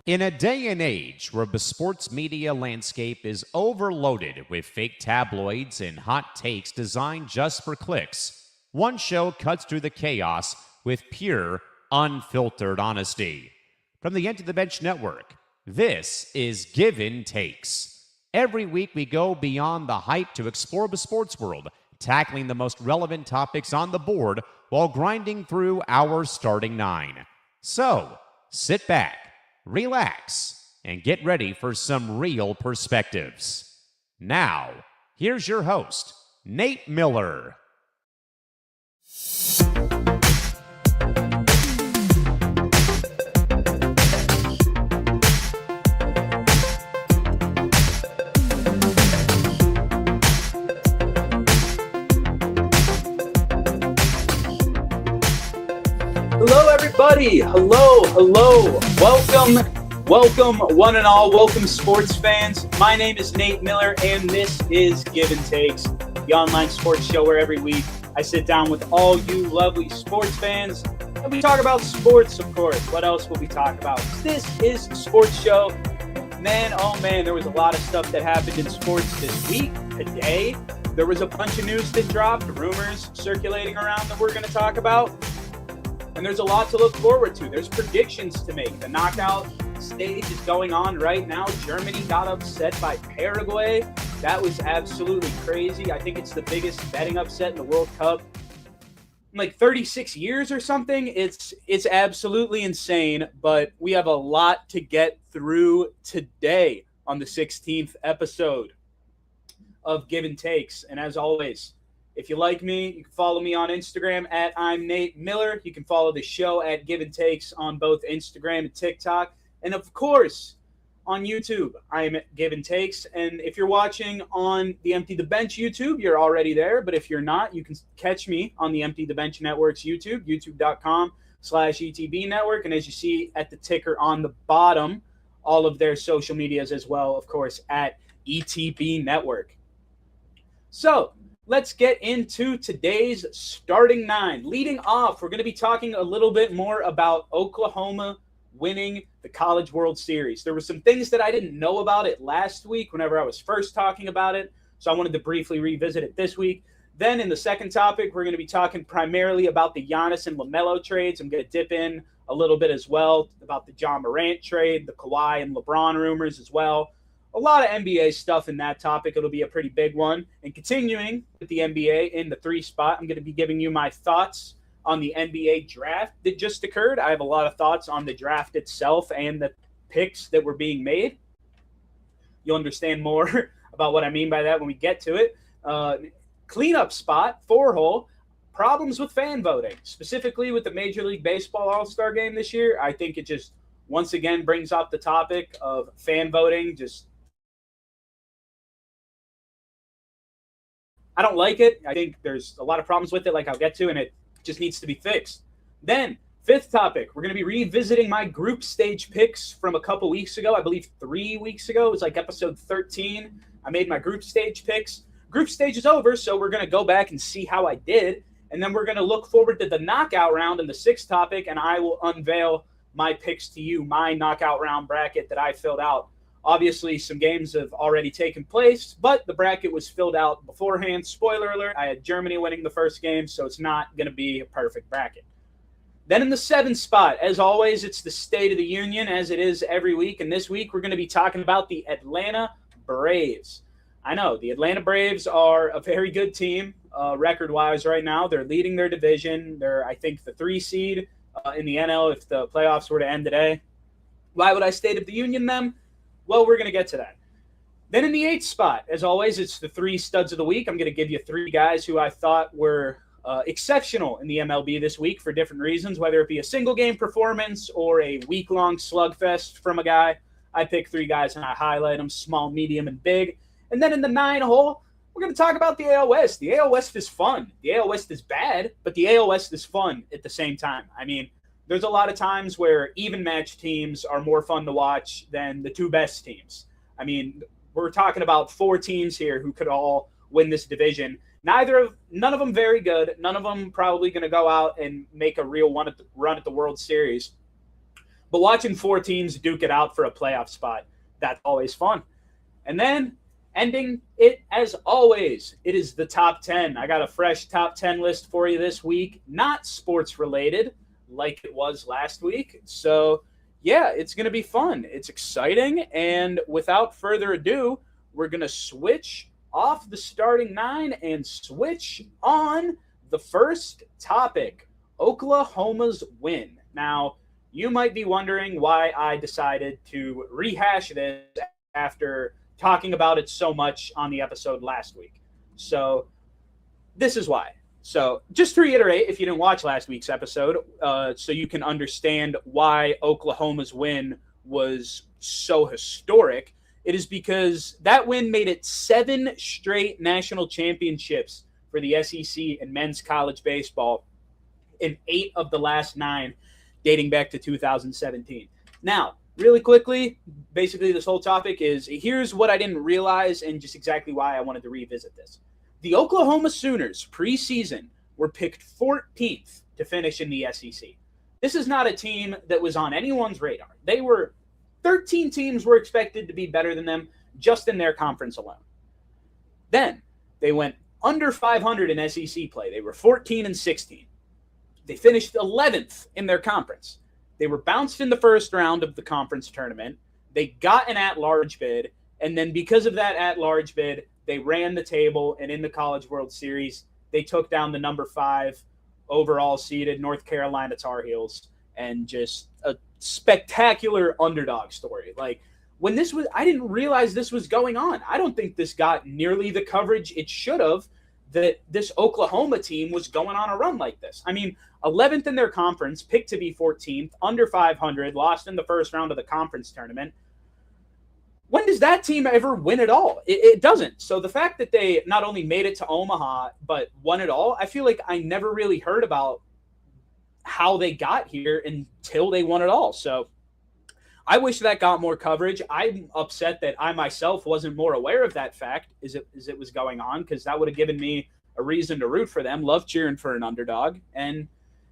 In a day and age where the sports media landscape is overloaded with fake tabloids and hot takes designed just for clicks, one show cuts through the chaos with pure, unfiltered honesty. From the Empty the Bench Network, this is Givin Takes. Every week we go beyond the hype to explore the sports world, tackling the most relevant topics on the board while grinding through our starting nine. So, sit back, relax, and get ready for some real perspectives. Now, here's your host, Nate Miller. Hello, everybody. Hello. Welcome, one and all. Welcome, sports fans. My name is Nate Miller, and this is Givin Takes, the online sports show where every week I sit down with all you lovely sports fans, and we talk about sports, of course. What else will we talk about? This is a sports show. Man, oh man, there was a lot of stuff that happened in sports this week, today. There was a bunch of news that dropped, rumors circulating around that we're going to talk about. And there's a lot to look forward to. There's predictions to make. The knockout stage is going on right now. Germany got upset by Paraguay. That was absolutely crazy. I think it's the biggest betting upset in the World Cup in like 36 years or something. It's absolutely insane, but we have a lot to get through today on the 16th episode of Givin Takes. And as always, if you like me, you can follow me on Instagram at I'm Nate Miller. You can follow the show at Givin Takes on both Instagram and TikTok. And of course, on YouTube, I'm Givin Takes. And if you're watching on the Empty the Bench YouTube, you're already there. But if you're not, you can catch me on the Empty the Bench Network's YouTube, youtube.com/ETB Network. And as you see at the ticker on the bottom, all of their social medias as well, of course, at ETB Network. So, let's get into today's starting nine. Leading off, we're going to be talking a little bit more about Oklahoma winning the College World Series. There were some things that I didn't know about it last week whenever I was first talking about it, so I wanted to briefly revisit it this week. Then in the second topic, we're going to be talking primarily about the Giannis and LaMelo trades. I'm going to dip in a little bit as well about the John Morant trade, the Kawhi and LeBron rumors as well. A lot of NBA stuff in that topic. It'll be a pretty big one. And continuing with the NBA in the 3 spot, I'm going to be giving you my thoughts on the NBA draft that just occurred. I have a lot of thoughts on the draft itself and the picks that were being made. You'll understand more about what I mean by that when we get to it. Cleanup spot, 4-hole, problems with fan voting, specifically with the Major League Baseball All-Star Game this year. I think it just once again brings up the topic of fan voting. I don't like it. I think there's a lot of problems with it, like I'll get to, and it just needs to be fixed. Then, 5th topic, we're going to be revisiting my group stage picks from a couple weeks ago. I believe 3 weeks ago. It was like episode 13. I made my group stage picks. Group stage is over, so we're going to go back and see how I did. And then we're going to look forward to the knockout round in the 6th topic, and I will unveil my picks to you, my knockout round bracket that I filled out. Obviously, some games have already taken place, but the bracket was filled out beforehand. Spoiler alert, I had Germany winning the first game, so it's not going to be a perfect bracket. Then in the 7th spot, as always, it's the State of the Union, as it is every week. And this week, we're going to be talking about the Atlanta Braves. I know, the Atlanta Braves are a very good team record-wise right now. They're leading their division. They're, I think, the 3 seed in the NL if the playoffs were to end today. Why would I State of the Union them? Well, we're going to get to that. Then in the 8th spot, as always, it's the 3 studs of the week. I'm going to give you 3 guys who I thought were exceptional in the MLB this week for different reasons, whether it be a single-game performance or a week-long slugfest from a guy. I pick 3 guys and I highlight them, small, medium, and big. And then in the 9-hole, we're going to talk about the AL West. The AL West is fun. The AL West is bad, but the AL West is fun at the same time. I mean, there's a lot of times where even match teams are more fun to watch than the 2 best teams. I mean, we're talking about 4 teams here who could all win this division. None of them very good. None of them probably going to go out and make a real run at the World Series. But watching 4 teams duke it out for a playoff spot, that's always fun. And then ending it, as always, it is the top 10. I got a fresh top 10 list for you this week, not sports related like it was last week. So, yeah, it's going to be fun. It's exciting. And without further ado, we're going to switch off the starting 9 and switch on the first topic, Oklahoma's win. Now, you might be wondering why I decided to rehash this after talking about it so much on the episode last week. So this is why. So just to reiterate, if you didn't watch last week's episode, so you can understand why Oklahoma's win was so historic, it is because that win made it 7 straight national championships for the SEC in men's college baseball, in 8 of the last 9 dating back to 2017. Now, really quickly, basically this whole topic is, here's what I didn't realize and just exactly why I wanted to revisit this. The Oklahoma Sooners preseason were picked 14th to finish in the SEC. This is not a team that was on anyone's radar. 13 teams were expected to be better than them just in their conference alone. Then they went under 500 in SEC play. They were 14-16. They finished 11th in their conference. They were bounced in the first round of the conference tournament. They got an at-large bid, and then because of that at-large bid, they ran the table, and in the College World Series, they took down the number 5 overall seeded North Carolina Tar Heels, and just a spectacular underdog story. Like, when this was, I didn't realize this was going on. I don't think this got nearly the coverage it should have, that this Oklahoma team was going on a run like this. I mean, 11th in their conference, picked to be 14th, under 500, lost in the first round of the conference tournament. When does that team ever win it all? It doesn't. So the fact that they not only made it to Omaha, but won it all, I feel like I never really heard about how they got here until they won it all. So I wish that got more coverage. I'm upset that I myself wasn't more aware of that fact as it was going on, because that would have given me a reason to root for them. Love cheering for an underdog. And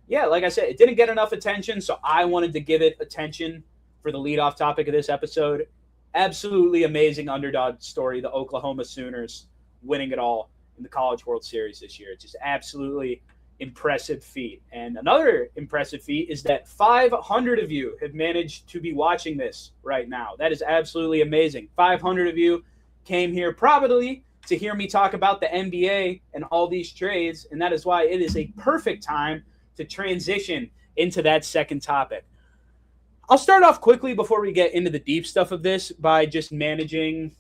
yeah, like I said, it didn't get enough attention, so I wanted to give it attention for the leadoff topic of this episode. Absolutely amazing underdog story, the Oklahoma Sooners winning it all in the College World Series this year. Just absolutely impressive feat. And another impressive feat is that 500 of you have managed to be watching this right now. That is absolutely amazing. 500 of you came here probably to hear me talk about the NBA and all these trades, and that is why it is a perfect time to transition into that second topic. I'll start off quickly before we get into the deep stuff of this by just mentioning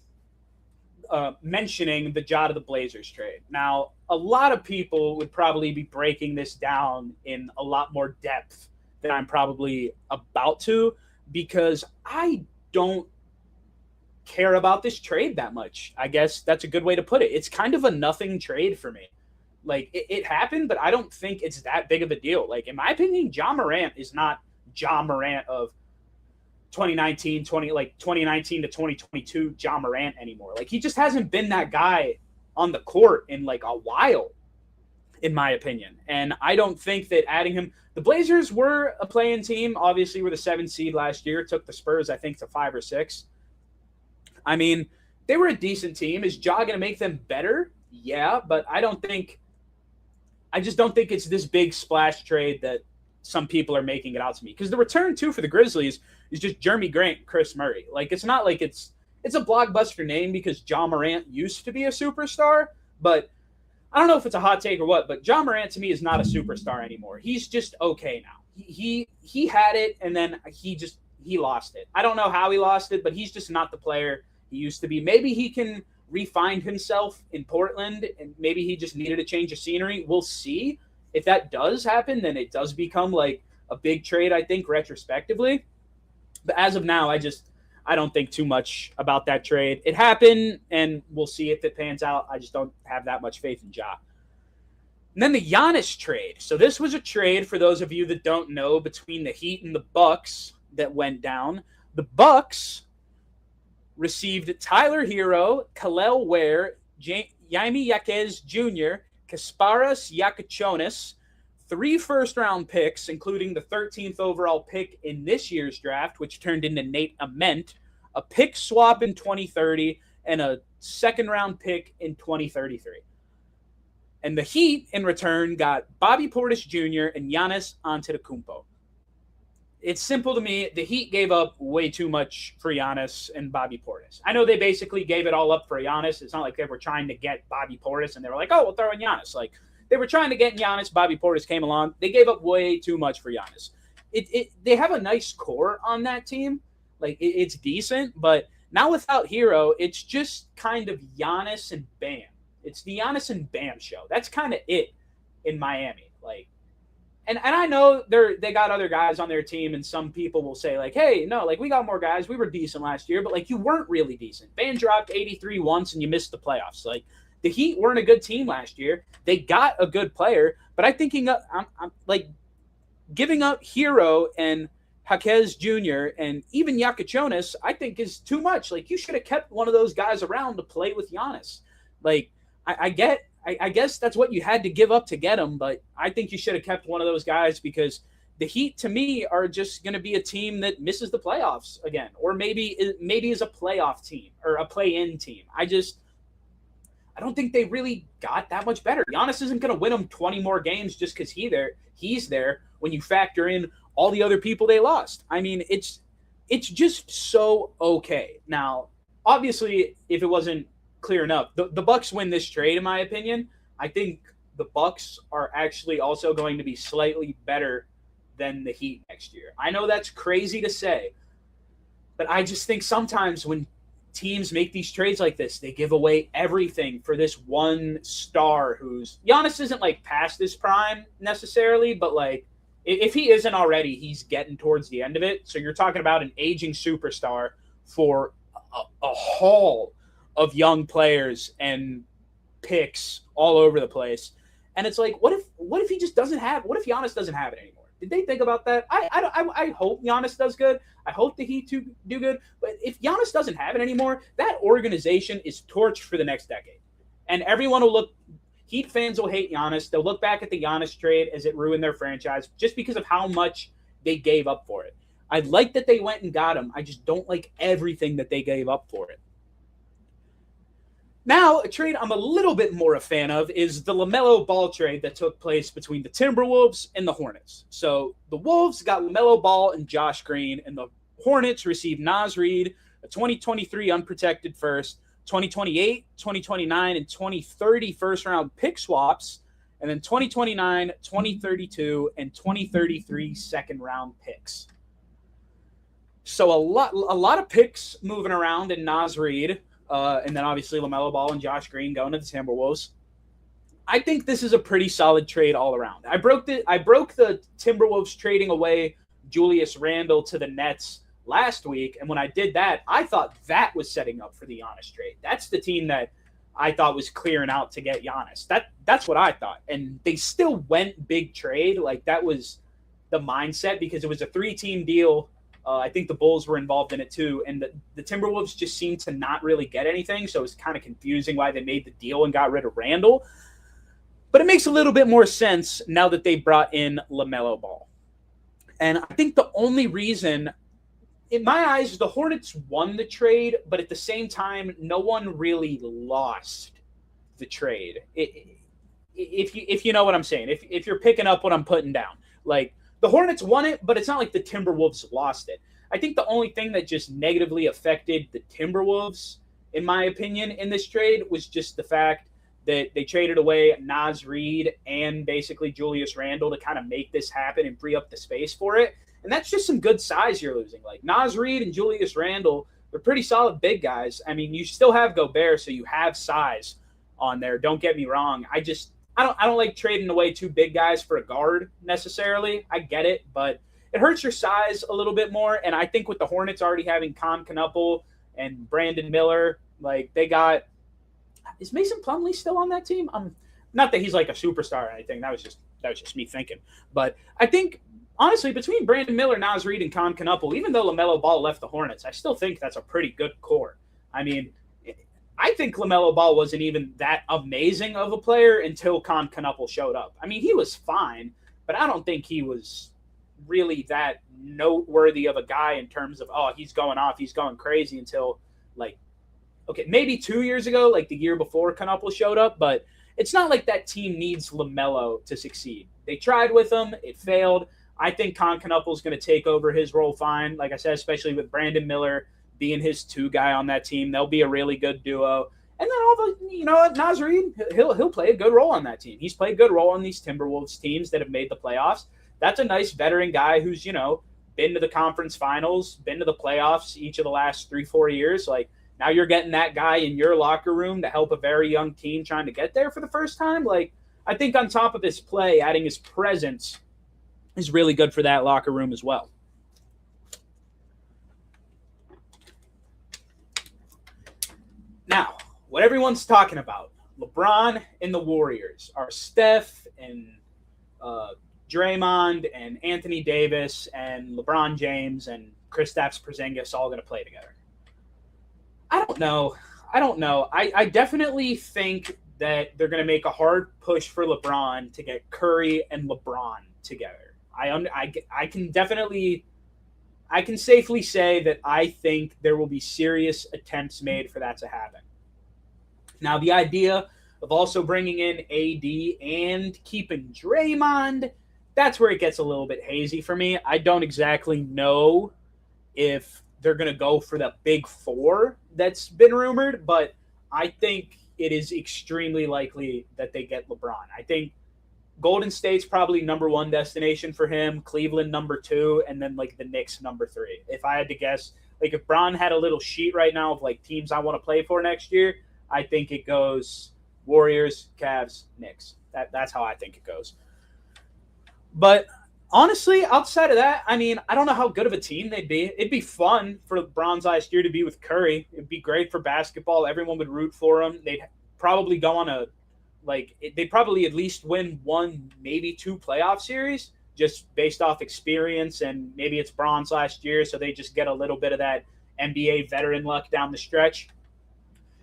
the Ja to the Blazers trade. Now, a lot of people would probably be breaking this down in a lot more depth than I'm probably about to, because I don't care about this trade that much. I guess that's a good way to put it. It's kind of a nothing trade for me. Like, it happened, but I don't think it's that big of a deal. Like, in my opinion, Ja Morant is not Ja Morant of 2019 to 2022 Ja Morant anymore. Like, he just hasn't been that guy on the court in like a while, in my opinion. And I don't think that adding him, the Blazers were a play-in team, obviously were the 7th seed last year, took the Spurs, I think, to 5 or 6. I mean, they were a decent team. Is Ja going to make them better? Yeah, but I just don't think it's this big splash trade that some people are making it out to me. Because the return, too, for the Grizzlies is just Jeremy Grant, Chris Murray. Like, it's not like it's a blockbuster name because Ja Morant used to be a superstar, but I don't know if it's a hot take or what, but Ja Morant to me is not a superstar anymore. He's just okay now. He had it, and then he lost it. I don't know how he lost it, but he's just not the player he used to be. Maybe he can refine himself in Portland, and maybe he just needed a change of scenery. We'll see. If that does happen, then it does become like a big trade, I think, retrospectively. But as of now, I don't think too much about that trade. It happened, and we'll see if it pans out. I just don't have that much faith in Ja. And then the Giannis trade. So this was a trade, for those of you that don't know, between the Heat and the Bucks that went down. The Bucks received Tyler Hero, Kalel Ware, Jaime Jaquez Jr., Kasparas Yakachonis 3 first-round picks, including the 13th overall pick in this year's draft, which turned into Nate Ament, a pick swap in 2030, and a second-round pick in 2033. And the Heat, in return, got Bobby Portis Jr. and Giannis Antetokounmpo. It's simple to me. The Heat gave up way too much for Giannis and Bobby Portis. I know they basically gave it all up for Giannis. It's not like they were trying to get Bobby Portis and they were like, oh, we'll throw in Giannis. Like, they were trying to get Giannis. Bobby Portis came along. They gave up way too much for Giannis. They have a nice core on that team. Like, it's decent. But now without Hero, it's just kind of Giannis and Bam. It's the Giannis and Bam show. That's kind of it in Miami. Like, and I know they got other guys on their team, and some people will say, like, hey, no, like, we got more guys. We were decent last year, but, like, you weren't really decent. Bam dropped 83 once, and you missed the playoffs. Like, the Heat weren't a good team last year. They got a good player, but I'm like, giving up Hero and Jaquez Jr. and even Yakachonis, I think is too much. Like, you should have kept one of those guys around to play with Giannis. Like, I guess that's what you had to give up to get him, but I think you should have kept one of those guys because the Heat, to me, are just going to be a team that misses the playoffs again, or maybe is a playoff team or a play-in team. I don't think they really got that much better. Giannis isn't going to win them 20 more games just because he's there when you factor in all the other people they lost. I mean, it's just so okay. Now, obviously, if it wasn't clear enough, the Bucks win this trade, in my opinion. I think the Bucks are actually also going to be slightly better than the Heat next year. I know that's crazy to say, but I just think sometimes when teams make these trades like this, they give away everything for this one star who's Giannis isn't like past his prime necessarily, but like if he isn't already, he's getting towards the end of it. So you're talking about an aging superstar for a haul of young players and picks all over the place. And it's like, what if he just doesn't have, what if Giannis doesn't have it anymore? Did they think about that? I hope Giannis does good. I hope the Heat do good. But if Giannis doesn't have it anymore, that organization is torched for the next decade. And everyone will look, Heat fans will hate Giannis. They'll look back at the Giannis trade as it ruined their franchise just because of how much they gave up for it. I like that they went and got him. I just don't like everything that they gave up for it. Now, a trade I'm a little bit more a fan of is the LaMelo Ball trade that took place between the Timberwolves and the Hornets. So the Wolves got LaMelo Ball and Josh Green, and the Hornets received Naz Reid, a 2023 unprotected first, 2028, 2029, and 2030 first-round pick swaps, and then 2029, 2032, and 2033 second-round picks. So a lot of picks moving around in Naz Reid. And then obviously LaMelo Ball and Josh Green going to the Timberwolves. I think this is a pretty solid trade all around. I broke the Timberwolves trading away Julius Randle to the Nets last week, and when I did that, I thought that was setting up for the Giannis trade. That's the team that I thought was clearing out to get Giannis. That's what I thought, and they still went big trade. Like, that was the mindset because it was a 3-team deal. I think the Bulls were involved in it too, and the Timberwolves just seemed to not really get anything, so it was kind of confusing why they made the deal and got rid of Randle. But it makes a little bit more sense now that they brought in LaMelo Ball. And I think the only reason, in my eyes, the Hornets won the trade, but at the same time, no one really lost the trade. If you know what I'm saying, if you're picking up what I'm putting down. Like, the Hornets won it, but it's not like the Timberwolves lost it. I think the only thing that just negatively affected the Timberwolves, in my opinion, in this trade was just the fact that they traded away Naz Reid and basically Julius Randle to kind of make this happen and free up the space for it. And that's just some good size you're losing. Like, Naz Reid and Julius Randle, they're pretty solid big guys. I mean, you still have Gobert, so you have size on there. Don't get me wrong. I don't like trading away 2 big guys for a guard necessarily. I get it, but it hurts your size a little bit more. And I think with the Hornets already having Con Knuppel and Brandon Miller, like, they got – is Mason Plumlee still on that team? Not that he's like a superstar or anything. That was just me thinking. But I think, honestly, between Brandon Miller, Naz Reid, and Con Knuppel, even though LaMelo Ball left the Hornets, I still think that's a pretty good core. I mean – I think LaMelo Ball wasn't even that amazing of a player until Con Knuppel showed up. I mean, he was fine, but I don't think he was really that noteworthy of a guy in terms of, oh, he's going off, he's going crazy until like, okay, maybe 2 years ago, like the year before Knuppel showed up, but it's not like that team needs LaMelo to succeed. They tried with him, it failed. I think Knuppel's going to take over his role fine. Like I said, especially with Brandon Miller being his 2 guy on that team, they'll be a really good duo. And then all the, you know, Nazarene, he'll play a good role on that team. He's played a good role on these Timberwolves teams that have made the playoffs. That's a nice veteran guy who's, you know, been to the conference finals, been to the playoffs each of the last 3-4 years. Like, now you're getting that guy in your locker room to help a very young team trying to get there for the first time. Like, I think on top of his play, adding his presence is really good for that locker room as well. Now, what everyone's talking about, LeBron and the Warriors, are Steph and Draymond and Anthony Davis and LeBron James and Kristaps Porzingis all going to play together. I don't know. I definitely think that they're going to make a hard push for LeBron to get Curry and LeBron together. I can safely say that I think there will be serious attempts made for that to happen. Now, the idea of also bringing in AD and keeping Draymond, that's where it gets a little bit hazy for me. I don't exactly know if they're going to go for the big 4 that's been rumored, but I think it is extremely likely that they get LeBron. I think Golden State's probably number 1 destination for him, Cleveland number 2, and then like the Knicks number 3. If I had to guess, like if Bron had a little sheet right now of like teams I want to play for next year, I think it goes Warriors, Cavs, Knicks. That's how I think it goes. But honestly, outside of that, I mean, I don't know how good of a team they'd be. It'd be fun for Bron's last year to be with Curry. It'd be great for basketball. Everyone would root for him. They'd probably go on they'd probably at least win 1, maybe 2 playoff series just based off experience, and maybe it's Bron's last year, so they just get a little bit of that NBA veteran luck down the stretch.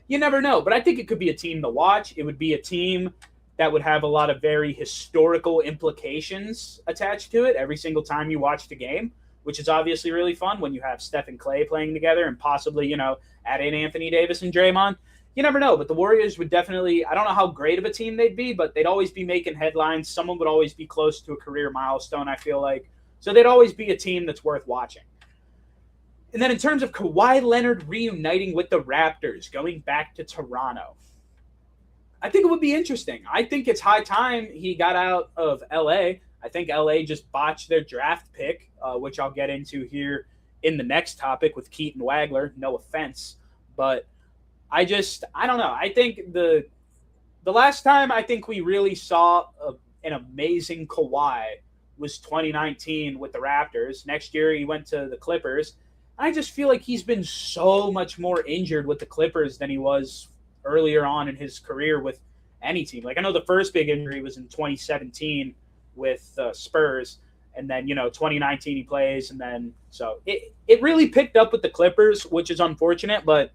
You never know, but I think it could be a team to watch. It would be a team that would have a lot of very historical implications attached to it every single time you watch the game, which is obviously really fun when you have Steph and Clay playing together and possibly, you know, add in Anthony Davis and Draymond. You never know, but the Warriors would definitely, I don't know how great of a team they'd be, but they'd always be making headlines. Someone would always be close to a career milestone, I feel like. So they'd always be a team that's worth watching. And then in terms of Kawhi Leonard reuniting with the Raptors, going back to Toronto, I think it would be interesting. I think it's high time he got out of LA. I think LA just botched their draft pick, which I'll get into here in the next topic with Keaton Wagler. No offense, but I don't know. I think the last time I think we really saw an amazing Kawhi was 2019 with the Raptors. Next year he went to the Clippers. I just feel like he's been so much more injured with the Clippers than he was earlier on in his career with any team. Like, I know the first big injury was in 2017 with Spurs, and then, you know, 2019 he plays, and then so it really picked up with the Clippers, which is unfortunate, but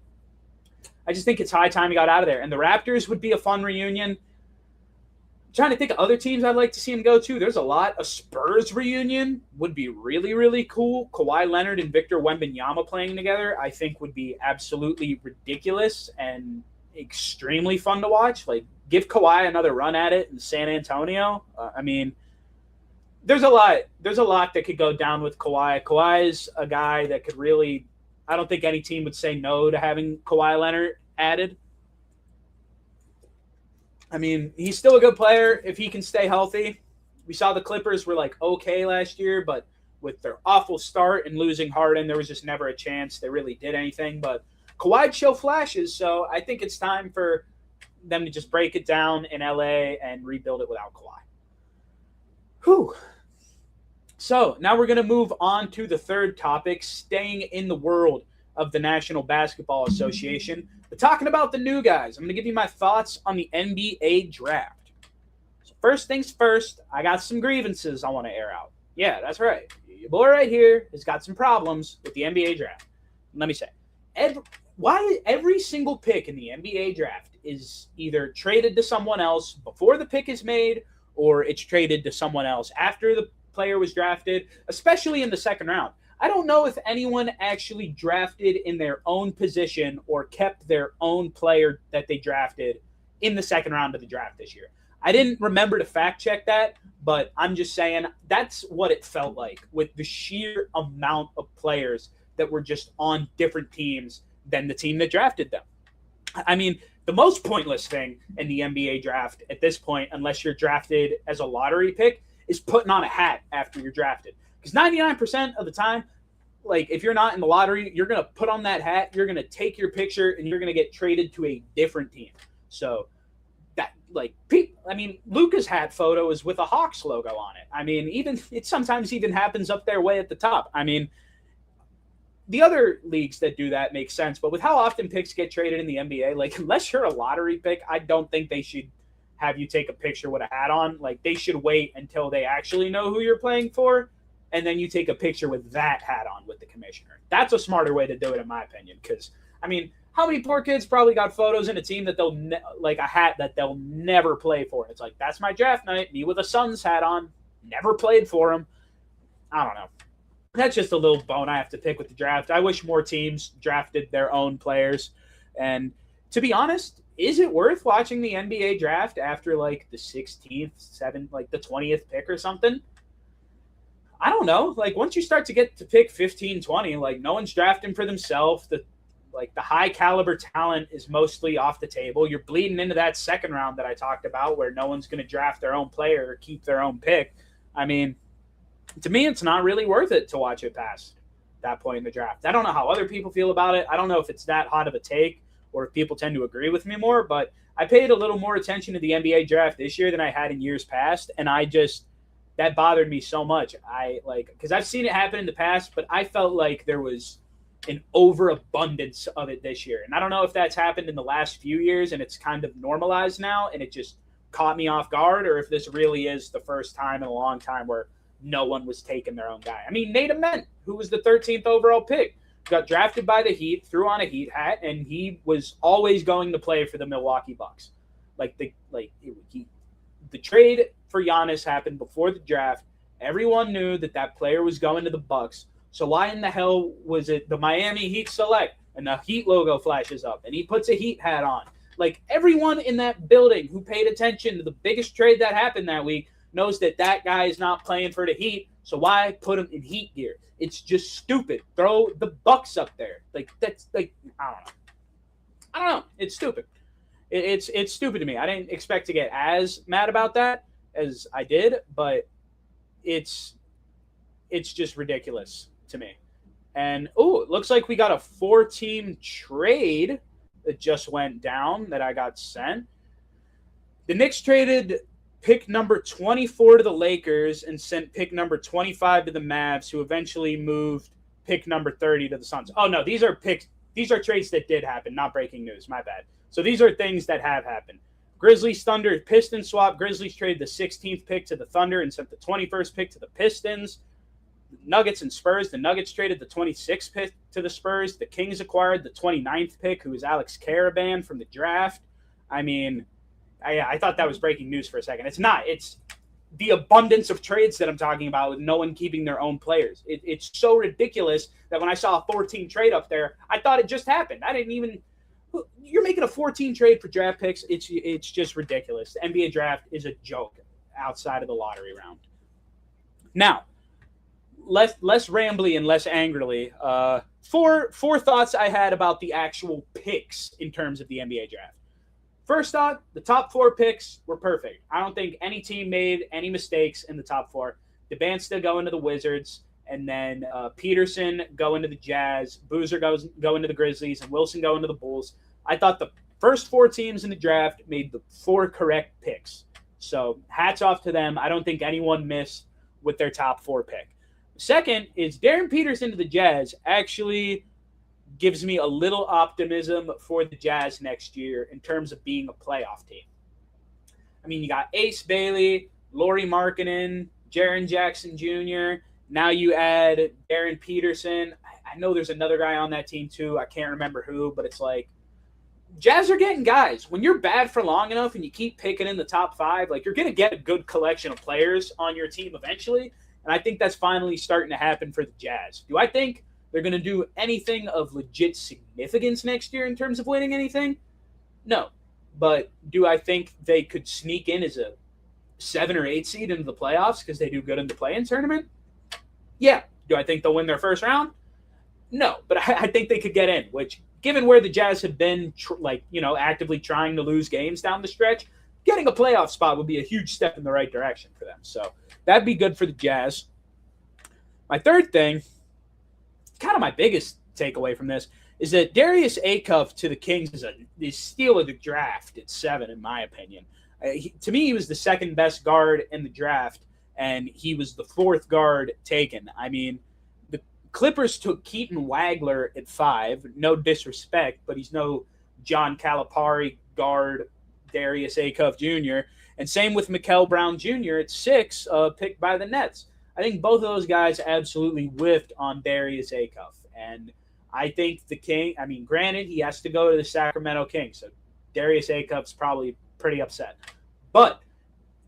I just think it's high time he got out of there. And the Raptors would be a fun reunion. I'm trying to think of other teams I'd like to see him go to. There's a lot. A Spurs reunion would be really, really cool. Kawhi Leonard and Victor Wembanyama playing together, I think, would be absolutely ridiculous and extremely fun to watch. Like, give Kawhi another run at it in San Antonio. I mean, there's a lot that could go down with Kawhi. Kawhi is a guy that could really, I don't think any team would say no to having Kawhi Leonard added. I mean, he's still a good player if he can stay healthy. We saw the Clippers were like okay last year, but with their awful start and losing Harden, there was just never a chance they really did anything. But Kawhi'd show flashes, so I think it's time for them to just break it down in LA and rebuild it without Kawhi. Whew. So now we're going to move on to the third topic, staying in the world of the National Basketball Association. But talking about the new guys, I'm going to give you my thoughts on the NBA draft. So first things first, I got some grievances I want to air out. Yeah, that's right. Your boy right here has got some problems with the NBA draft. Let me say, why every single pick in the NBA draft is either traded to someone else before the pick is made, or it's traded to someone else after the player was drafted, especially in the second round. I don't know if anyone actually drafted in their own position or kept their own player that they drafted in the second round of the draft this year. I didn't remember to fact check that, but I'm just saying that's what it felt like with the sheer amount of players that were just on different teams than the team that drafted them. I mean, the most pointless thing in the NBA draft at this point, unless you're drafted as a lottery pick, is putting on a hat after you're drafted. Because 99% of the time, like if you're not in the lottery, you're going to put on that hat, you're going to take your picture, and you're going to get traded to a different team. So that, like, I mean, Luka's hat photo is with a Hawks logo on it. I mean, even it sometimes even happens up there way at the top. I mean, the other leagues that do that make sense, but with how often picks get traded in the NBA, like unless you're a lottery pick, I don't think they should have you take a picture with a hat on. Like they should wait until they actually know who you're playing for, and then you take a picture with that hat on with the commissioner. That's a smarter way to do it, in my opinion. Because I mean, how many poor kids probably got photos in a team that they'll like a hat that they'll never play for? It's like, that's my draft night, me with a Suns hat on, never played for them. I don't know. That's just a little bone I have to pick with the draft. I wish more teams drafted their own players. And to be honest, is it worth watching the NBA draft after like the 16th, 7th, like the 20th pick or something? I don't know. Like once you start to get to pick 15, 20, like no one's drafting for themselves. The high caliber talent is mostly off the table. You're bleeding into that second round that I talked about where no one's going to draft their own player or keep their own pick. I mean, to me, it's not really worth it to watch it past that point in the draft. I don't know how other people feel about it. I don't know if it's that hot of a take or if people tend to agree with me more, but I paid a little more attention to the NBA draft this year than I had in years past, and that bothered me so much. Because I've seen it happen in the past, but I felt like there was an overabundance of it this year. And I don't know if that's happened in the last few years and it's kind of normalized now and it just caught me off guard, or if this really is the first time in a long time where no one was taking their own guy. I mean, Nate Ament, who was the 13th overall pick, got drafted by the Heat, threw on a Heat hat, and he was always going to play for the Milwaukee Bucks. The trade for Giannis happened before the draft. Everyone knew that player was going to the Bucks. So why in the hell was it the Miami Heat select and the Heat logo flashes up and he puts a Heat hat on? Like everyone in that building who paid attention to the biggest trade that happened that week knows that guy is not playing for the Heat, so why put him in Heat gear? It's just stupid. Throw the Bucks up there. Like that's like I don't know. It's stupid. It's stupid to me. I didn't expect to get as mad about that as I did, but it's just ridiculous to me. And it looks like we got a 4-team trade that just went down that I got sent. The Knicks traded pick number 24 to the Lakers and sent pick number 25 to the Mavs, who eventually moved pick number 30 to the Suns. Oh no, these are trades that did happen, not breaking news. My bad. So these are things that have happened. Grizzlies Thunder Pistons swap. Grizzlies traded the 16th pick to the Thunder and sent the 21st pick to the Pistons. Nuggets and Spurs. The Nuggets traded the 26th pick to the Spurs. The Kings acquired the 29th pick, who is Alex Caravan from the draft. I mean, I thought that was breaking news for a second. It's not. It's the abundance of trades that I'm talking about with no one keeping their own players. It's so ridiculous that when I saw a 14 trade up there, I thought it just happened. I didn't even – you're making a 14 trade for draft picks. It's just ridiculous. The NBA draft is a joke outside of the lottery round. Now, less rambly and less angrily, four thoughts I had about the actual picks in terms of the NBA draft. First thought, the top 4 picks were perfect. I don't think any team made any mistakes in the top 4. DeBansta go into the Wizards, and then Peterson go into the Jazz, Boozer go into the Grizzlies, and Wilson go into the Bulls. I thought the first 4 teams in the draft made the 4 correct picks. So hats off to them. I don't think anyone missed with their top 4 pick. Second is Darren Peterson to the Jazz actually gives me a little optimism for the Jazz next year in terms of being a playoff team. I mean, you got Ace Bailey, Lauri Markkanen, Jaren Jackson Jr. Now you add Darren Peterson. I know there's another guy on that team too. I can't remember who, but it's like Jazz are getting guys. When you're bad for long enough and you keep picking in the top 5, like, you're going to get a good collection of players on your team eventually. And I think that's finally starting to happen for the Jazz. Do I think they're going to do anything of legit significance next year in terms of winning anything? No. But do I think they could sneak in as a 7 or 8 seed into the playoffs because they do good in the play-in tournament? Yeah. Do I think they'll win their first round? No. But I think they could get in, which, given where the Jazz have been, actively trying to lose games down the stretch, getting a playoff spot would be a huge step in the right direction for them. So that'd be good for the Jazz. My third thing, kind of my biggest takeaway from this, is that Darius Acuff to the Kings is a steal of the draft at 7, in my opinion. To me, he was the second best guard in the draft, and he was the 4th guard taken. I mean, the Clippers took Keaton Wagler at 5. No disrespect, but he's no John Calipari guard Darius Acuff Jr. And same with Mikal Brown Jr. at 6, picked by the Nets. I think both of those guys absolutely whiffed on Darius Acuff. And I think the King, granted, he has to go to the Sacramento Kings, so Darius Acuff's probably pretty upset. But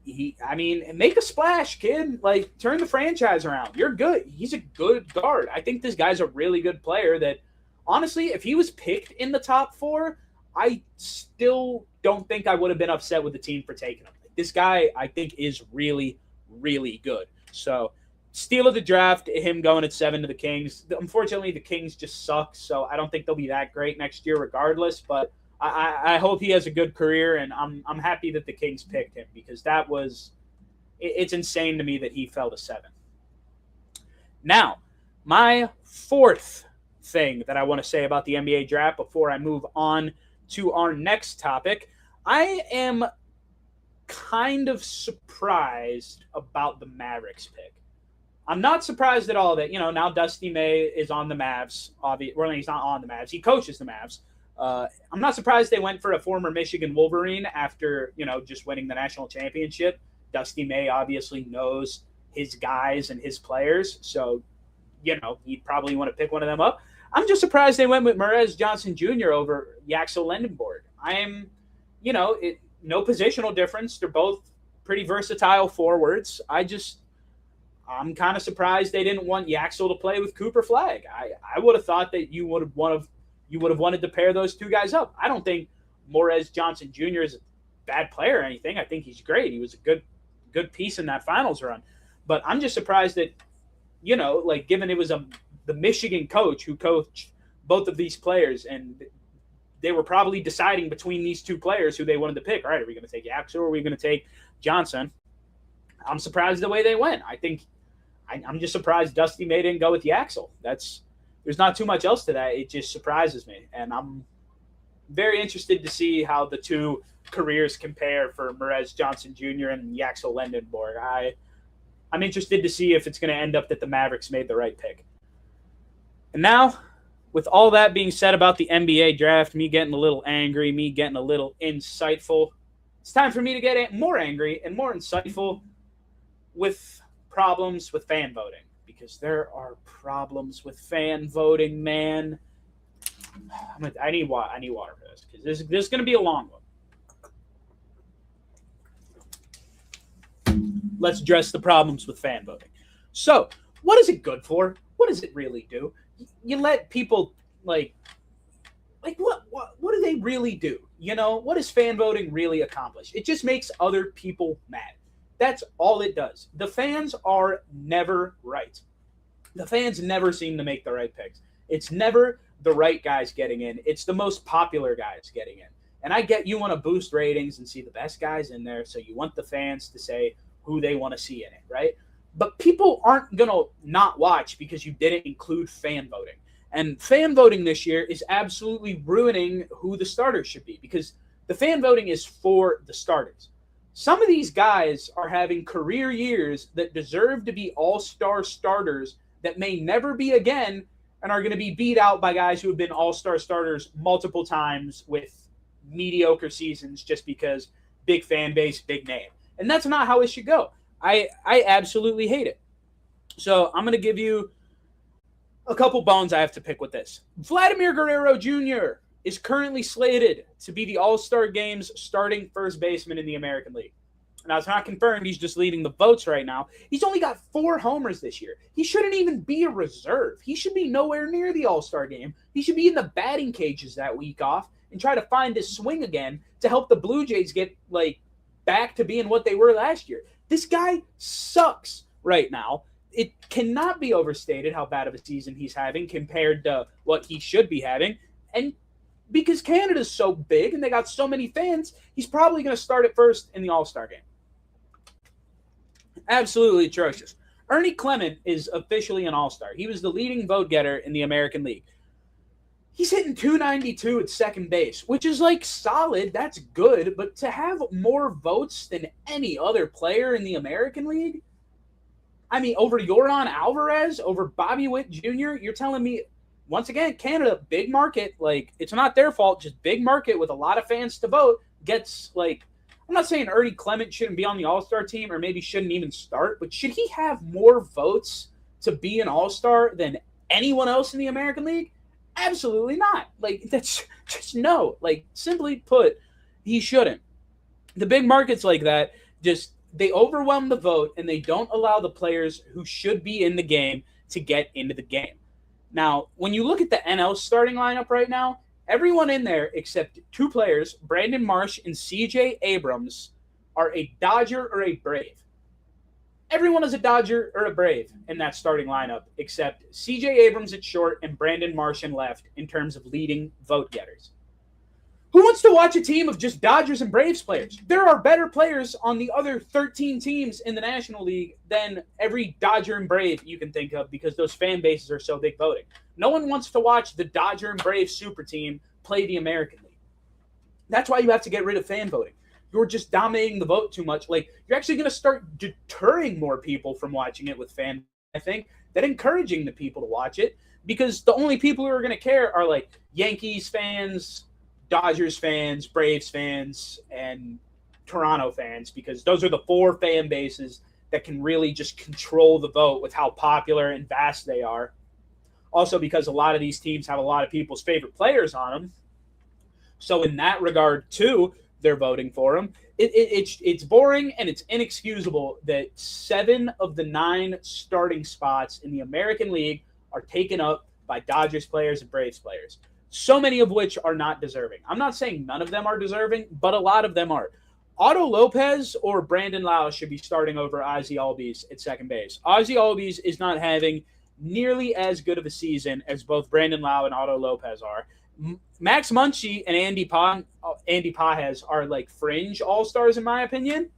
make a splash, kid. Like, turn the franchise around. You're good. He's a good guard. I think this guy's a really good player that, honestly, if he was picked in the top 4, I still don't think I would have been upset with the team for taking him. This guy, I think, is really, really good. So, steal of the draft, him going at 7 to the Kings. Unfortunately, the Kings just suck, so I don't think they'll be that great next year regardless, but I hope he has a good career, and I'm happy that the Kings picked him, because it's insane to me that he fell to 7. Now, my fourth thing that I want to say about the NBA draft before I move on to our next topic, I am kind of surprised about the Mavericks pick. I'm not surprised at all that, now Dusty May is on the Mavs. Well, he's not on the Mavs. He coaches the Mavs. I'm not surprised they went for a former Michigan Wolverine after, just winning the national championship. Dusty May obviously knows his guys and his players. So, he'd probably want to pick one of them up. I'm just surprised they went with Merez Johnson Jr. over Yaxel Lendenborg. No positional difference. They're both pretty versatile forwards. I'm kind of surprised they didn't want Yaxel to play with Cooper Flagg. I would have thought that you would have wanted to pair those two guys up. I don't think Merez Johnson Jr. is a bad player or anything. I think he's great. He was a good piece in that finals run. But I'm just surprised that, given it was the Michigan coach who coached both of these players, and they were probably deciding between these two players who they wanted to pick. All right, are we going to take Yaxel or are we going to take Johnson? I'm surprised the way they went. I'm just surprised Dusty May didn't go with Yaxel. There's not too much else to that. It just surprises me. And I'm very interested to see how the two careers compare for Merez Johnson Jr. and Yaxel Lendenborg. I'm interested to see if it's going to end up that the Mavericks made the right pick. And now, with all that being said about the NBA draft, me getting a little angry, me getting a little insightful, it's time for me to get more angry and more insightful with problems with fan voting, because there are problems with fan voting, man. I need water for this, because this is going to be a long one. Let's address the problems with fan voting. So, what is it good for? What does it really do? You let people, what do they really do? What does fan voting really accomplish? It just makes other people mad. That's all it does. The fans are never right. The fans never seem to make the right picks. It's never the right guys getting in. It's the most popular guys getting in. And I get you want to boost ratings and see the best guys in there, so you want the fans to say who they want to see in it, right? But people aren't going to not watch because you didn't include fan voting. And fan voting this year is absolutely ruining who the starters should be, because the fan voting is for the starters. Some of these guys are having career years that deserve to be all-star starters that may never be again, and are going to be beat out by guys who have been all-star starters multiple times with mediocre seasons just because big fan base, big name. And that's not how it should go. I absolutely hate it. So I'm going to give you a couple bones I have to pick with this. Vladimir Guerrero Jr., is currently slated to be the All-Star Game's starting first baseman in the American League. Now, it's not confirmed. He's just leading the votes right now. He's only got 4 homers this year. He shouldn't even be a reserve. He should be nowhere near the All-Star Game. He should be in the batting cages that week off and try to find his swing again to help the Blue Jays get, back to being what they were last year. This guy sucks right now. It cannot be overstated how bad of a season he's having compared to what he should be having. And because Canada's so big and they got so many fans, he's probably going to start at first in the All-Star Game. Absolutely atrocious. Ernie Clement is officially an All-Star. He was the leading vote getter in the American League. He's hitting .292 at second base, which is solid. That's good. But to have more votes than any other player in the American League, I mean, over Yordan Alvarez, over Bobby Witt Jr., you're telling me, once again, Canada, big market. It's not their fault, just big market with a lot of fans to vote, gets, I'm not saying Ernie Clement shouldn't be on the All-Star team or maybe shouldn't even start, but should he have more votes to be an All-Star than anyone else in the American League? Absolutely not. That's just no. Simply put, he shouldn't. The big markets like that, they overwhelm the vote and they don't allow the players who should be in the game to get into the game. Now, when you look at the NL starting lineup right now, everyone in there except 2 players, Brandon Marsh and CJ Abrams, are a Dodger or a Brave. Everyone is a Dodger or a Brave in that starting lineup except CJ Abrams at short and Brandon Marsh in left in terms of leading vote getters. Who wants to watch a team of just Dodgers and Braves players? There are better players on the other 13 teams in the National League than every Dodger and Brave you can think of because those fan bases are so big voting. No one wants to watch the Dodger and Brave super team play the American League. That's why you have to get rid of fan voting. You're just dominating the vote too much. You're actually going to start deterring more people from watching it with fan, I think, than encouraging the people to watch it because the only people who are going to care are Yankees fans, Dodgers fans, Braves fans, and Toronto fans because those are the 4 fan bases that can really just control the vote with how popular and vast they are. Also because a lot of these teams have a lot of people's favorite players on them. So in that regard, too, they're voting for them. It's boring and it's inexcusable that 7 of the 9 starting spots in the American League are taken up by Dodgers players and Braves players. So many of which are not deserving. I'm not saying none of them are deserving, but a lot of them are. Otto Lopez or Brandon Lau should be starting over Ozzie Albies at second base. Ozzie Albies is not having nearly as good of a season as both Brandon Lau and Otto Lopez are. Max Muncy and Andy Pages are fringe all-stars in my opinion,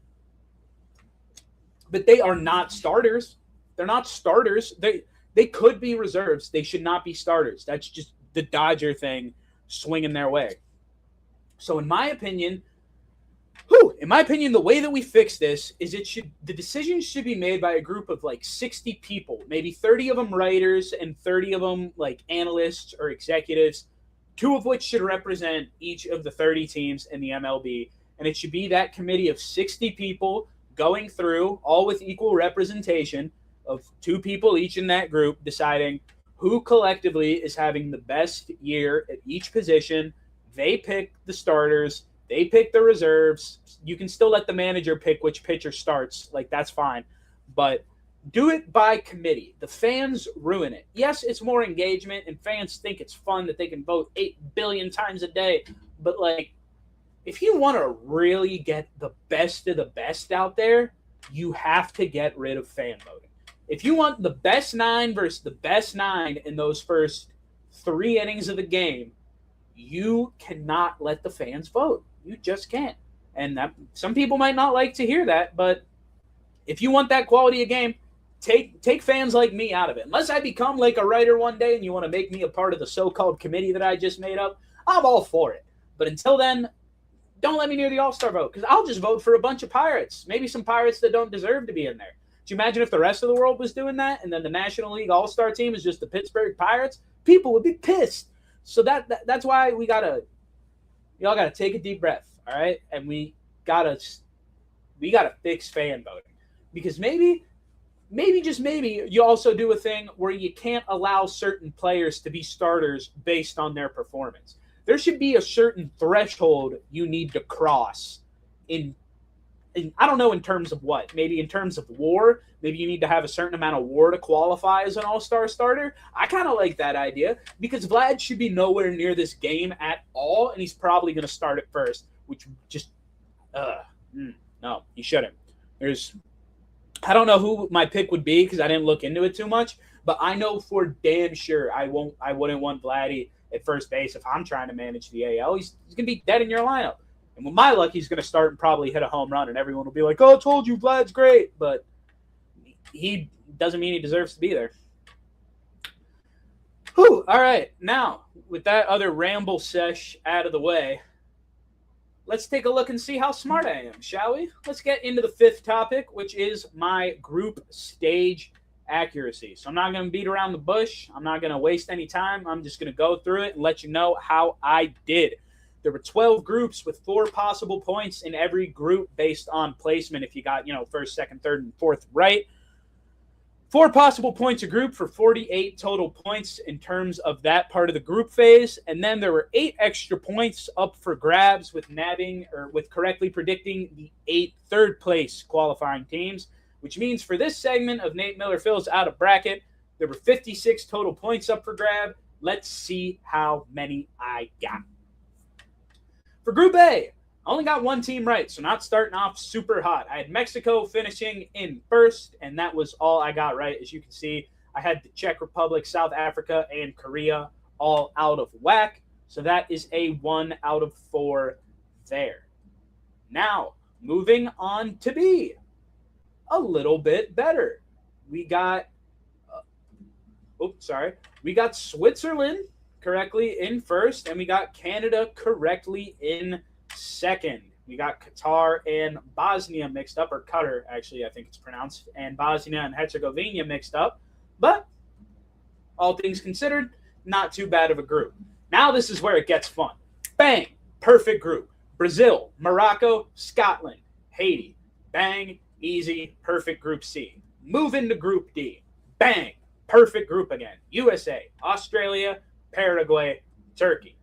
but they are not starters. They're not starters. They could be reserves. They should not be starters. That's just the Dodger thing swinging their way. So in my opinion, the way that we fix this is the decisions should be made by a group of 60 people, maybe 30 of them writers and 30 of them analysts or executives, 2 of which should represent each of the 30 teams in the MLB. And it should be that committee of 60 people going through, all with equal representation of 2 people each in that group, deciding who collectively is having the best year at each position. They pick the starters. They pick the reserves. You can still let the manager pick which pitcher starts. That's fine. But do it by committee. The fans ruin it. Yes, it's more engagement, and fans think it's fun that they can vote 8 billion times a day. But, if you want to really get the best of the best out there, you have to get rid of fan voting. If you want the best 9 versus the best 9 in those first 3 innings of the game, you cannot let the fans vote. You just can't. And some people might not like to hear that, but if you want that quality of game, take fans like me out of it. Unless I become a writer one day and you want to make me a part of the so-called committee that I just made up, I'm all for it. But until then, don't let me near the All-Star vote because I'll just vote for a bunch of Pirates. Maybe some Pirates that don't deserve to be in there. Do you imagine if the rest of the world was doing that and then the National League All-Star team is just the Pittsburgh Pirates? People would be pissed. So that's why y'all gotta take a deep breath, all right? And we gotta fix fan voting because maybe just maybe you also do a thing where you can't allow certain players to be starters based on their performance. there should be a certain threshold you need to cross in I don't know in terms of what. Maybe in terms of WAR. Maybe you need to have a certain amount of WAR to qualify as an all-star starter. I kind of like that idea because Vlad should be nowhere near this game at all, and he's probably going to start at first, which just no, he shouldn't. I don't know who my pick would be because I didn't look into it too much, but I know for damn sure I wouldn't want Vladdy at first base if I'm trying to manage the AL. He's going to be dead in your lineup. And with my luck, he's going to start and probably hit a home run, and everyone will be like, oh, I told you, Vlad's great. But he doesn't mean he deserves to be there. Whew, all right. Now, with that other ramble sesh out of the way, let's take a look and see how smart I am, shall we? Let's get into the fifth topic, which is my group stage accuracy. So I'm not going to beat around the bush. I'm not going to waste any time. I'm just going to go through it and let you know how I did. There were 12 groups with 4 possible points in every group based on placement. If you got, first, second, third, and fourth right. 4 possible points a group for 48 total points in terms of that part of the group phase. And then there were 8 extra points up for grabs with correctly predicting the 8 third place qualifying teams, which means for this segment of Nate Miller Fills Out of Bracket, there were 56 total points up for grab. Let's see how many I got. For Group A, I only got 1 team right, so not starting off super hot. I had Mexico finishing in first, and that was all I got right. As you can see, I had the Czech Republic, South Africa, and Korea all out of whack. So that is a 1 out of 4 there. Now, moving on to B. A little bit better. We got Switzerland correctly in first, and we got Canada correctly in second. We got Qatar and Bosnia mixed up, or Qatar, actually, I think it's pronounced, and Bosnia and Herzegovina mixed up. But all things considered, not too bad of a group. Now this is where it gets fun. Bang! Perfect group. Brazil, Morocco, Scotland, Haiti. Bang! Easy, perfect Group C. Move into Group D. Bang! Perfect group again. USA, Australia, Paraguay, Turkey.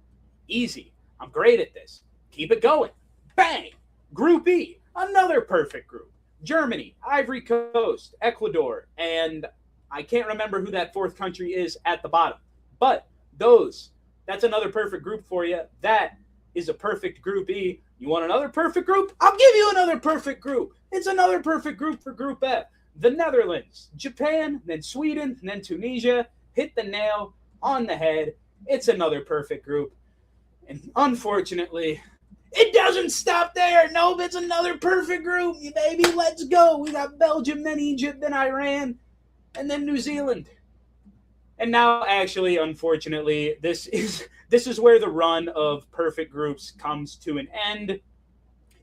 Easy. I'm great at this. Keep it going. Bang! Group E, another perfect group. Germany, Ivory Coast, Ecuador, and I can't remember who that 4th country is at the bottom. But that's another perfect group for you. That is a perfect Group E. You want another perfect group? I'll give you another perfect group. It's another perfect group for Group F. The Netherlands, Japan, then Sweden, and then Tunisia. Hit the nail on the head. It's another perfect group. And unfortunately, it doesn't stop there. Nope, it's another perfect group, baby. Let's go. We got Belgium, then Egypt, then Iran, and then New Zealand. And now, actually, unfortunately, this is where the run of perfect groups comes to an end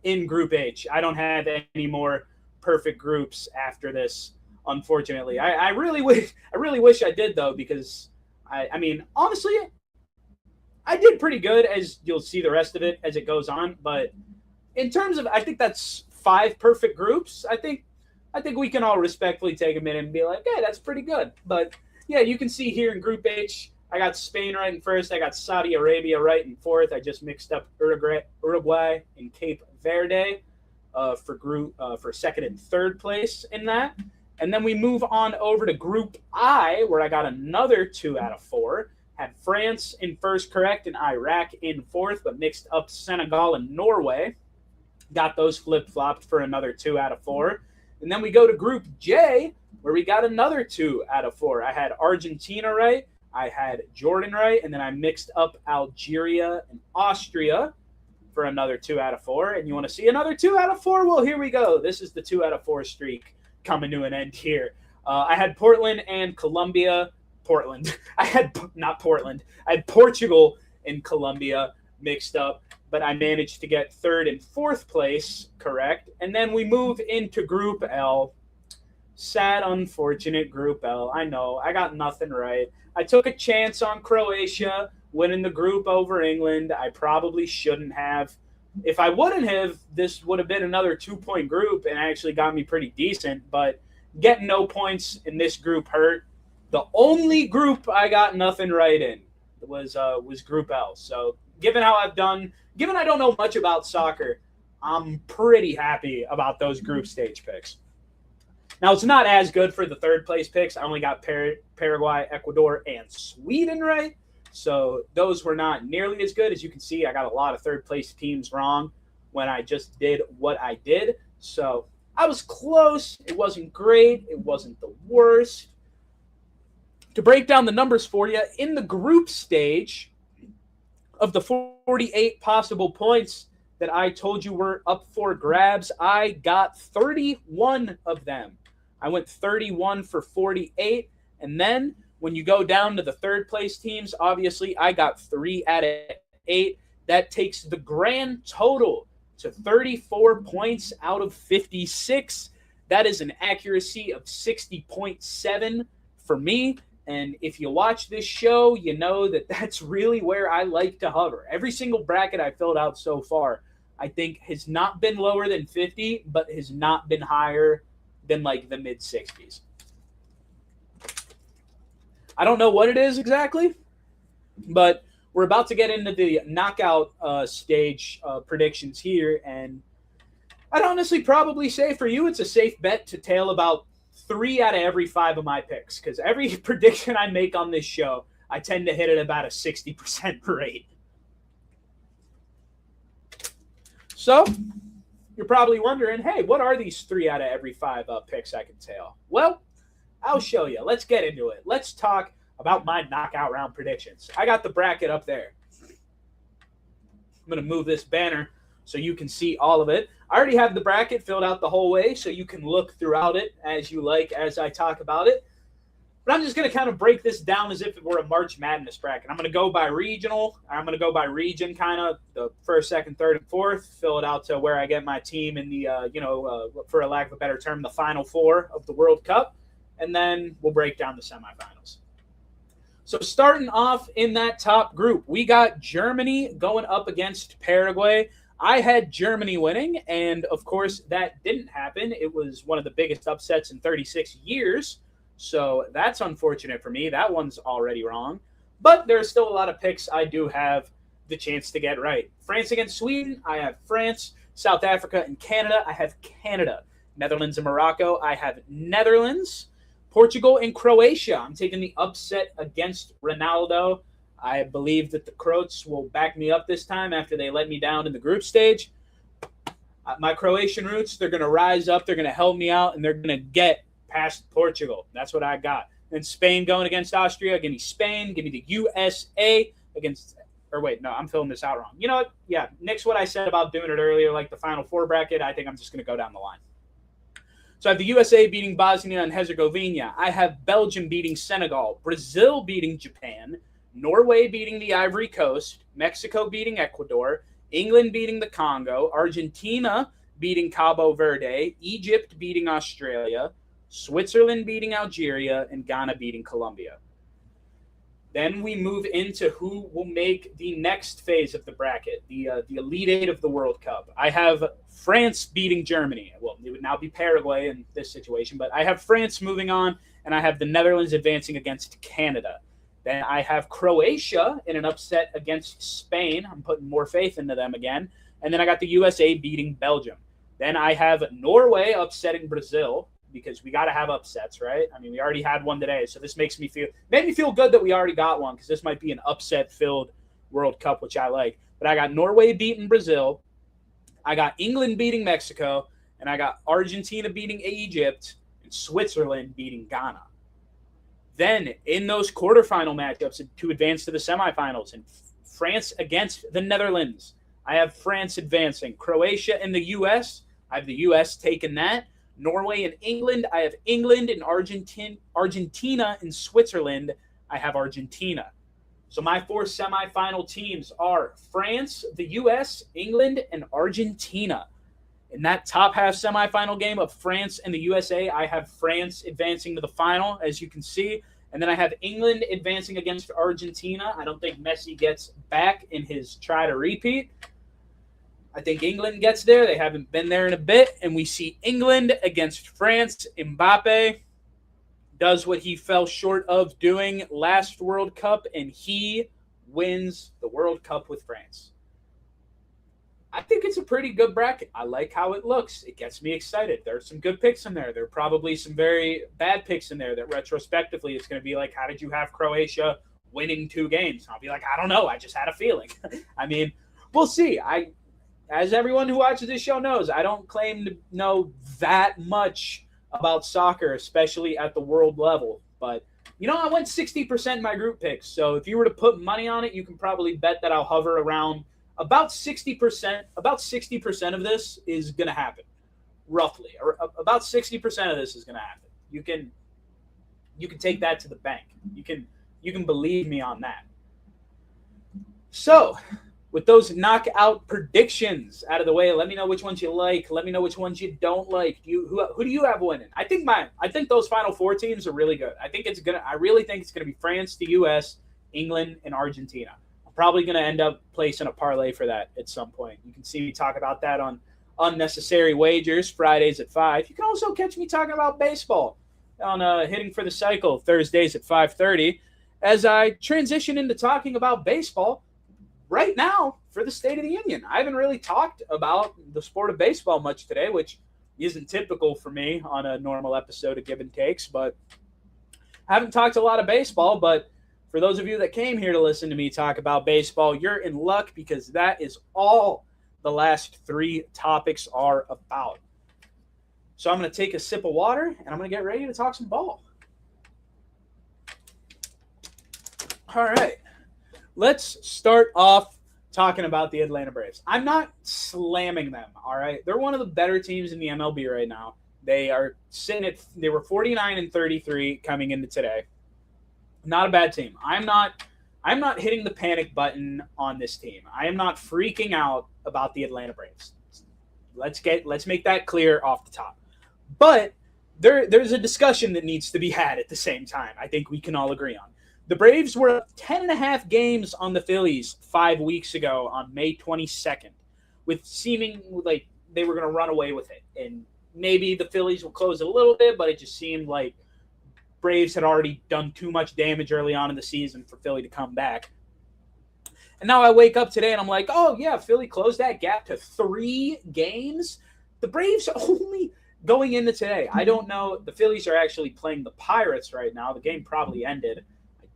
in Group H. I don't have any more perfect groups after this, unfortunately. I really wish I did, though, because I mean, honestly, I did pretty good, as you'll see the rest of it as it goes on. But in terms of, I think that's 5 perfect groups. I think we can all respectfully take a minute and be like, hey, that's pretty good. But yeah, you can see here in Group H, I got Spain right in first. I got Saudi Arabia right in fourth. I just mixed up Uruguay and Cape Verde for second and third place in that. And then we move on over to Group I, where I got another 2 out of 4. Had France in first correct and Iraq in fourth, but mixed up Senegal and Norway. Got those flip-flopped for another 2 out of 4. And then we go to Group J, where we got another 2 out of 4. I had Argentina right, I had Jordan right, and then I mixed up Algeria and Austria for another 2 out of 4. And you want to see another 2 out of 4? Well, here we go. This is the 2 out of 4 streak coming to an end here. I had Portland and Colombia. I had Portugal and Colombia mixed up, but I managed to get 3rd and 4th place correct. And then we move into Group L. Sad, unfortunate Group L. I know, I got nothing right. I took a chance on Croatia winning the group over England. I probably shouldn't have. If I wouldn't have, this would have been another 2-point group and actually got me pretty decent, but getting no points in this group hurt. The only group I got nothing right in was Group L. So given how I've done, given I don't know much about soccer, I'm pretty happy about those group stage picks. Now, it's not as good for the third place picks. I only got Paraguay, Ecuador, and Sweden right. So those were not nearly as good. As you can see, I got a lot of third place teams wrong when I just did what I did. So I was close. It wasn't great. It wasn't the worst. To break down the numbers for you, in the group stage, of the 48 possible points that I told you were up for grabs, I got 31 of them. I went 31 for 48. And then when you go down to the third place teams, obviously I got 3 out of 8. That takes the grand total to 34 points out of 56. That is an accuracy of 60.7 for me. And if you watch this show, you know that that's really where I like to hover. Every single bracket I filled out so far, I think has not been lower than 50, but has not been higher than like the mid 60s. I don't know what it is exactly, but we're about to get into the knockout stage predictions here. And I'd honestly probably say for you, it's a safe bet to tail about 3 out of every 5 of my picks, because every prediction I make on this show, I tend to hit at about a 60% rate. So you're probably wondering, hey, what are these 3 out of every 5 picks I can tail? Well, I'll show you. Let's get into it. Let's talk about my knockout round predictions. I got the bracket up there. I'm going to move this banner so you can see all of it. I already have the bracket filled out the whole way, so you can look throughout it as you like as I talk about it. But I'm just going to kind of break this down as if it were a March Madness bracket. I'm going to go by regional. I'm going to go by region, kind of the first, second, third, and fourth. Fill it out to where I get my team in the, for a lack of a better term, the Final Four of the World Cup. And then we'll break down the semifinals. So starting off in that top group, we got Germany going up against Paraguay. I had Germany winning, and of course that didn't happen. It was one of the biggest upsets in 36 years, so that's unfortunate for me. That one's already wrong, but there's still a lot of picks I do have the chance to get right. France against Sweden, I have France. South Africa and Canada, I have Canada. Netherlands and Morocco, I have Netherlands. Portugal and Croatia, I'm taking the upset against Ronaldo. I believe that the Croats will back me up this time after they let me down in the group stage. My Croatian roots, they're going to rise up, they're going to help me out, and they're going to get past Portugal. That's what I got. And Spain going against Austria. Give me Spain. Give me the USA against – or wait, no, I'm filling this out wrong. You know what? Yeah, nix what I said about doing it earlier, like the Final Four bracket. I think I'm just going to go down the line. So I have the USA beating Bosnia and Herzegovina. I have Belgium beating Senegal. Brazil beating Japan. Norway beating the Ivory Coast, Mexico beating Ecuador, England beating the Congo, Argentina beating Cabo Verde, Egypt beating Australia, Switzerland beating Algeria, and Ghana beating Colombia. Then we move into who will make the next phase of the bracket, the Elite Eight of the World Cup. I have France beating Germany. Well, it would now be Paraguay in this situation, but I have France moving on, and I have the Netherlands advancing against Canada. Then I have Croatia in an upset against Spain. I'm putting more faith into them again. And then I got the USA beating Belgium. Then I have Norway upsetting Brazil, because we got to have upsets, right? I mean, we already had one today, so this made me feel good that we already got one, because this might be an upset-filled World Cup, which I like. But I got Norway beating Brazil. I got England beating Mexico. And I got Argentina beating Egypt and Switzerland beating Ghana. Then, in those quarterfinal matchups to advance to the semifinals, and France against the Netherlands, I have France advancing. Croatia and the U.S., I have the U.S. taking that. Norway and England, I have England, and Argentina and Switzerland, I have Argentina. So my 4 semifinal teams are France, the U.S., England, and Argentina. In that top half semifinal game of France and the USA, I have France advancing to the final, as you can see. And then I have England advancing against Argentina. I don't think Messi gets back in his try to repeat. I think England gets there. They haven't been there in a bit. And we see England against France. Mbappe does what he fell short of doing last World Cup, and he wins the World Cup with France. I think it's a pretty good bracket. I like how it looks. It gets me excited. There's some good picks in there. There are probably some very bad picks in there that retrospectively it's going to be like, how did you have Croatia winning 2 games? I'll be like, I don't know. I just had a feeling. I mean, we'll see. As everyone who watches this show knows, I don't claim to know that much about soccer, especially at the world level. But, I went 60% in my group picks. So if you were to put money on it, you can probably bet that I'll hover around about 60%. About 60% of this is going to happen, roughly. Or about 60% of this is going to happen. You can take that to the bank. You can believe me on that. So, with those knockout predictions out of the way, let me know which ones you like. Let me know which ones you don't like. Who do you have winning? I think those Final Four teams are really good. I really think it's gonna be France, the U.S., England, and Argentina. I'm probably gonna end up placing a parlay for that at some point. You can see me talk about that on Unnecessary Wagers Fridays at 5. You can also catch me talking about baseball on Hitting for the Cycle Thursdays at 5:30 as I transition into talking about baseball. Right now, for the State of the Union, I haven't really talked about the sport of baseball much today, which isn't typical for me on a normal episode of Givin Takes, but I haven't talked a lot of baseball. But for those of you that came here to listen to me talk about baseball, you're in luck because that is all the last 3 topics are about. So I'm going to take a sip of water, and I'm going to get ready to talk some ball. All right. Let's start off talking about the Atlanta Braves. I'm not slamming them, all right? They're one of the better teams in the MLB right now. They were 49-33 coming into today. Not a bad team. I'm not hitting the panic button on this team. I am not freaking out about the Atlanta Braves. Let's make that clear off the top. But there's a discussion that needs to be had at the same time. I think we can all agree on. The Braves were 10.5 games on the Phillies 5 weeks ago on May 22nd, with seeming like they were going to run away with it. And maybe the Phillies will close a little bit, but it just seemed like Braves had already done too much damage early on in the season for Philly to come back. And now I wake up today and I'm like, oh, yeah, Philly closed that gap to 3 games. The Braves only going into today. I don't know. The Phillies are actually playing the Pirates right now. The game probably ended.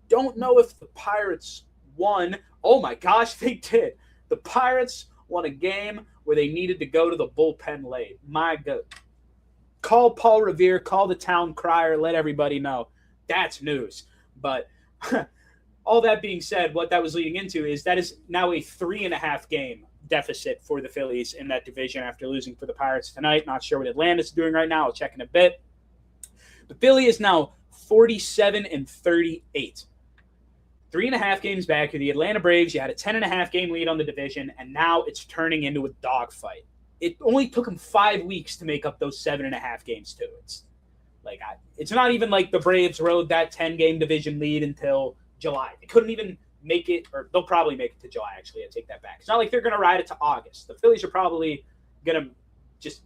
Don't know if the Pirates won. Oh my gosh, they did. The Pirates won a game where they needed to go to the bullpen late. My God. Call Paul Revere, call the town crier, let everybody know. That's news. But all that being said, what that was leading into is that is now a 3.5 game deficit for the Phillies in that division after losing for the Pirates tonight. Not sure what Atlanta's doing right now. I'll check in a bit. The Philly is now 47-38. 3.5 games back to the Atlanta Braves. You had a 10.5 game lead on the division, and now it's turning into a dogfight. It only took them 5 weeks to make up those 7.5 games too. It's not even like the Braves rode that 10-game division lead until July. They couldn't even make it, or they'll probably make it to July. Actually, I take that back. It's not like they're going to ride it to August. The Phillies are probably going to just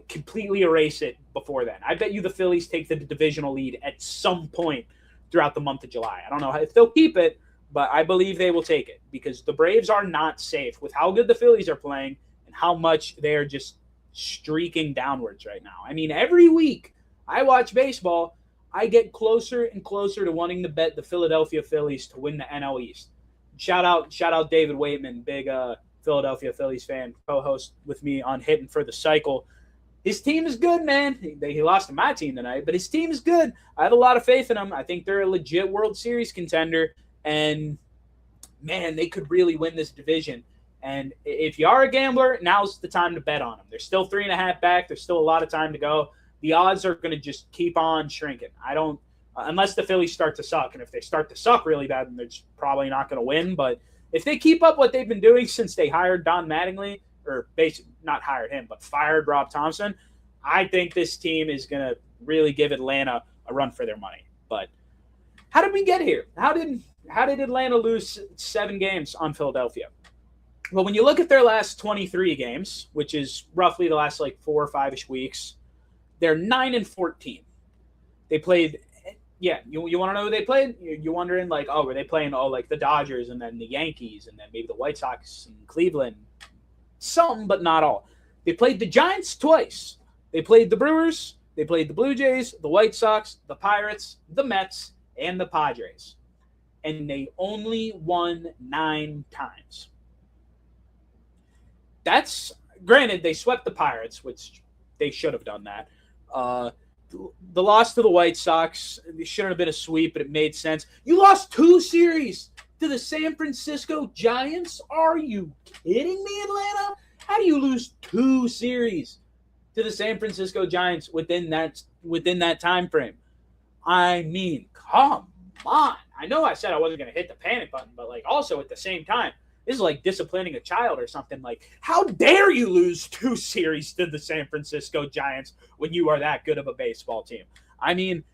completely erase it before then. I bet you the Phillies take the divisional lead at some point throughout the month of July. I don't know if they'll keep it, but I believe they will take it because the Braves are not safe with how good the Phillies are playing and how much they're just streaking downwards right now. I mean, every week I watch baseball, I get closer and closer to wanting to bet the Philadelphia Phillies to win the NL East. Shout out David Waitman, big Philadelphia Phillies fan, co-host with me on Hitting for the Cycle. His team is good, man. He lost to my team tonight, but his team is good. I have a lot of faith in them. I think they're a legit World Series contender, and, man, they could really win this division. And if you are a gambler, now's the time to bet on them. They're still 3.5 back. There's still a lot of time to go. The odds are going to just keep on shrinking. Unless the Phillies start to suck, and if they start to suck really bad, then they're just probably not going to win. But if they keep up what they've been doing since they hired Don Mattingly, or basically not hired him, but fired Rob Thompson, I think this team is going to really give Atlanta a run for their money. But how did we get here? How did Atlanta lose 7 games on Philadelphia? Well, when you look at their last 23 games, which is roughly the last 4 or 5-ish weeks, they're 9-14. They played Yeah, you want to know who they played? You're wondering, like, oh, were they playing, like, the Dodgers and then the Yankees and then maybe the White Sox and Cleveland? Some, but not all. They played the Giants twice. They played the Brewers, they played the Blue Jays, the White Sox, the Pirates, the Mets, and the Padres. And they only won 9 times. That's, granted, they swept the Pirates, which they should have done that. The loss to the White Sox, it shouldn't have been a sweep, but it made sense. You lost 2 series to the San Francisco Giants? Are you kidding me, Atlanta? How do you lose 2 series to the San Francisco Giants within that time frame? I mean, come on. I know I said I wasn't going to hit the panic button, but like also at the same time, this is like disciplining a child or something. Like, how dare you lose 2 series to the San Francisco Giants when you are that good of a baseball team? I mean,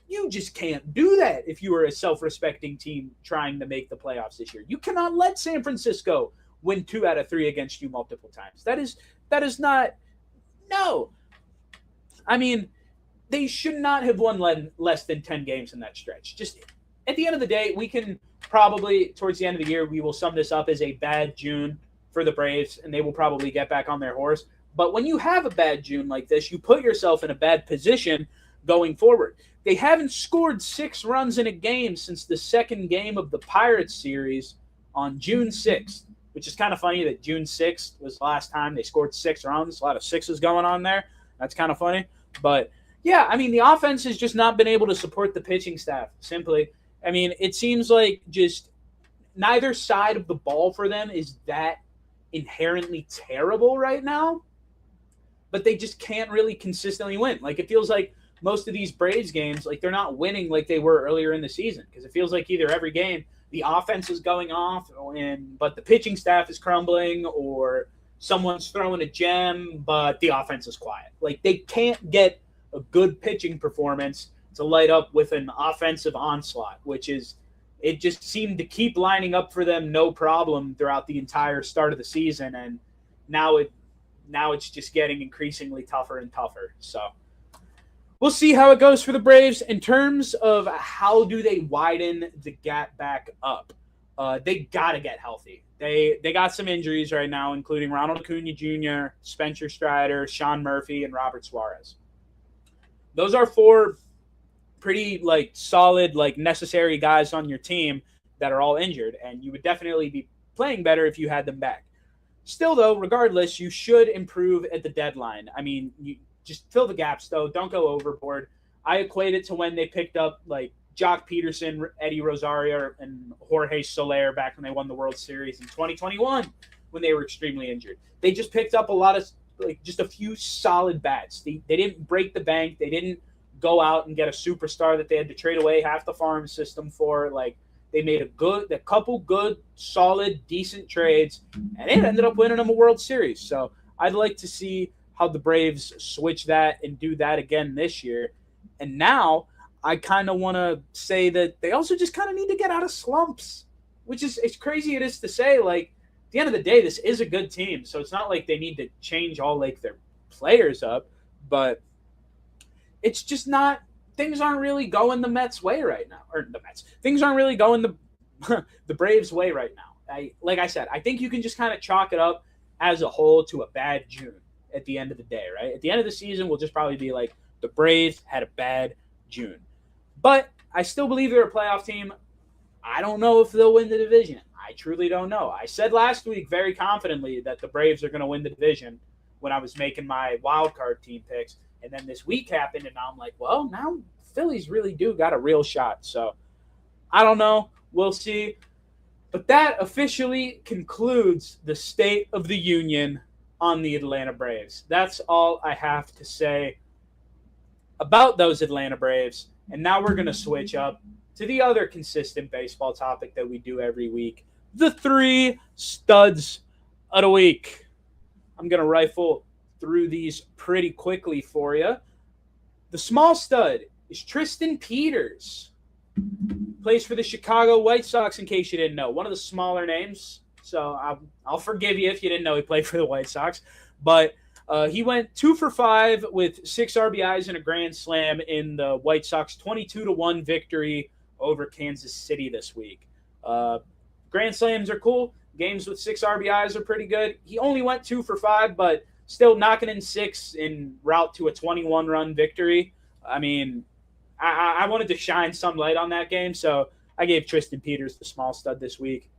you just can't do that if you are a self-respecting team trying to make the playoffs this year. You cannot let San Francisco win 2 out of 3 against you multiple times. That is not – no. I mean, they should not have won less than 10 games in that stretch. Just at the end of the day, we can – probably towards the end of the year, we will sum this up as a bad June for the Braves, and they will probably get back on their horse. But when you have a bad June like this, you put yourself in a bad position going forward. They haven't scored 6 runs in a game since the second game of the Pirates series on June 6th, which is kind of funny that June 6th was the last time they scored 6 runs. A lot of sixes going on there. That's kind of funny. But, yeah, I mean, the offense has just not been able to support the pitching staff, simply. I mean, it seems like just neither side of the ball for them is that inherently terrible right now, but they just can't really consistently win. Like, it feels like most of these Braves games, like, they're not winning like they were earlier in the season, because it feels like either every game the offense is going off, but the pitching staff is crumbling, or someone's throwing a gem, but the offense is quiet. Like, they can't get a good pitching performance to light up with an offensive onslaught, which is, it just seemed to keep lining up for them no problem throughout the entire start of the season, and now it's just getting increasingly tougher and tougher. So we'll see how it goes for the Braves. In terms of how do they widen the gap back up, they got to get healthy. They got some injuries right now, including Ronald Acuna Jr., Spencer Strider, Sean Murphy, and Robert Suarez. Those are 4 pretty like solid, like necessary guys on your team that are all injured, and you would definitely be playing better if you had them back. Still, though, regardless, you should improve at the deadline. I mean, you just fill the gaps, though. Don't go overboard. I equate it to when they picked up like Jock Peterson, Eddie Rosario, and Jorge Soler back when they won the World Series in 2021 when they were extremely injured. They just picked up a lot of like just a few solid bats. They didn't break the bank. They didn't go out and get a superstar that they had to trade away half the farm system for. Like, they made a couple good, solid, decent trades, and it ended up winning them a World Series. So I'd like to see how the Braves switch that and do that again this year. And now I kind of want to say that they also just kind of need to get out of slumps, which is, as crazy it is to say, like, at the end of the day, this is a good team. So it's not like they need to change all like their players up, but it's just not, things aren't really going the Mets way right now. Or the Mets. Things aren't really going the Braves way right now. Like I said, I think you can just kind of chalk it up as a whole to a bad June at the end of the day, right? At the end of the season, we'll just probably be like, the Braves had a bad June. But I still believe they're a playoff team. I don't know if they'll win the division. I truly don't know. I said last week very confidently that the Braves are going to win the division when I was making my wild card team picks. And then this week happened, and now I'm like, well, now Phillies really do got a real shot. So I don't know. We'll see. But that officially concludes the State of the Union on the Atlanta Braves. That's all I have to say about those Atlanta Braves. And now we're going to switch up to the other consistent baseball topic that we do every week, the 3 studs of the week. I'm going to rifle through these pretty quickly for you. The small stud is Tristan Peters. Plays for the Chicago White Sox, in case you didn't know. One of the smaller names, so I'll forgive you if you didn't know he played for the White Sox. But He went 2 for 5 with 6 RBIs and a grand slam in the White Sox 22-1 victory over Kansas City this week. Grand slams are cool. Games with 6 RBIs are pretty good. He only went 2 for 5, but still knocking in 6 en route to a 21-run victory. I mean, I wanted to shine some light on that game, so I gave Tristan Peters the small stud this week.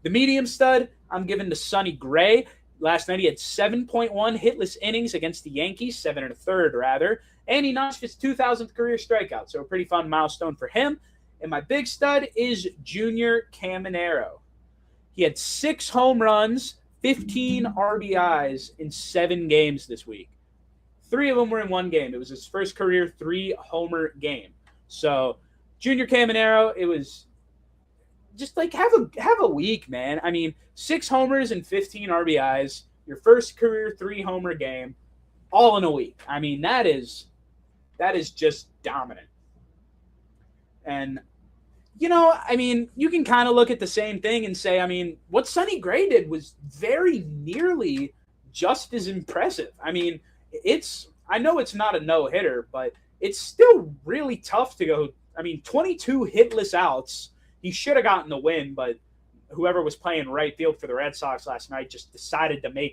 The medium stud, I'm giving to Sonny Gray. Last night he had 7.1 hitless innings against the Yankees, 7 1/3 rather, and he notched his 2,000th career strikeout, so a pretty fun milestone for him. And my big stud is Junior Caminero. He had 6 home runs, 15 RBIs in 7 games this week. 3 of them were in one game. It was his first career 3-homer game. So Junior Caminero, it was just like have a week, man. I mean, 6 homers and 15 RBIs, your first career 3-homer game, all in a week. I mean, that is just dominant. And you know, I mean, you can kind of look at the same thing and say, I mean, what Sonny Gray did was very nearly just as impressive. I mean, I know it's not a no-hitter, but it's still really tough to go. I mean, 22 hitless outs. He should have gotten the win, but whoever was playing right field for the Red Sox last night just decided to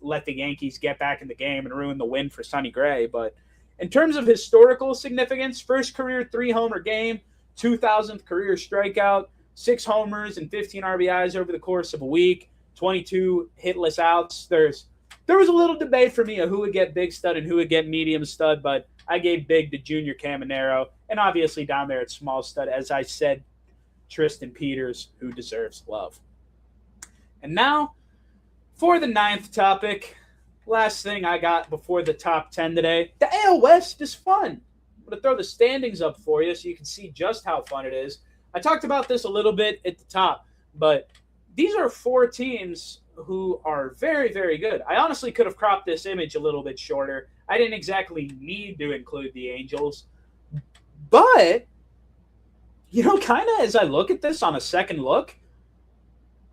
let the Yankees get back in the game and ruin the win for Sonny Gray. But in terms of historical significance, first career 3-homer game, 2,000th career strikeout, 6 homers and 15 RBIs over the course of a week, 22 hitless outs. There was a little debate for me of who would get big stud and who would get medium stud, but I gave big to Junior Caminero, and obviously down there at small stud, as I said, Tristan Peters, who deserves love. And now for the 9th topic, last thing I got before the top 10 today. The AL West is fun. I'm going to throw the standings up for you so you can see just how fun it is. I talked about this a little bit at the top, but these are 4 teams who are very, very good. I honestly could have cropped this image a little bit shorter. I didn't exactly need to include the Angels. But, you know, kind of as I look at this on a second look,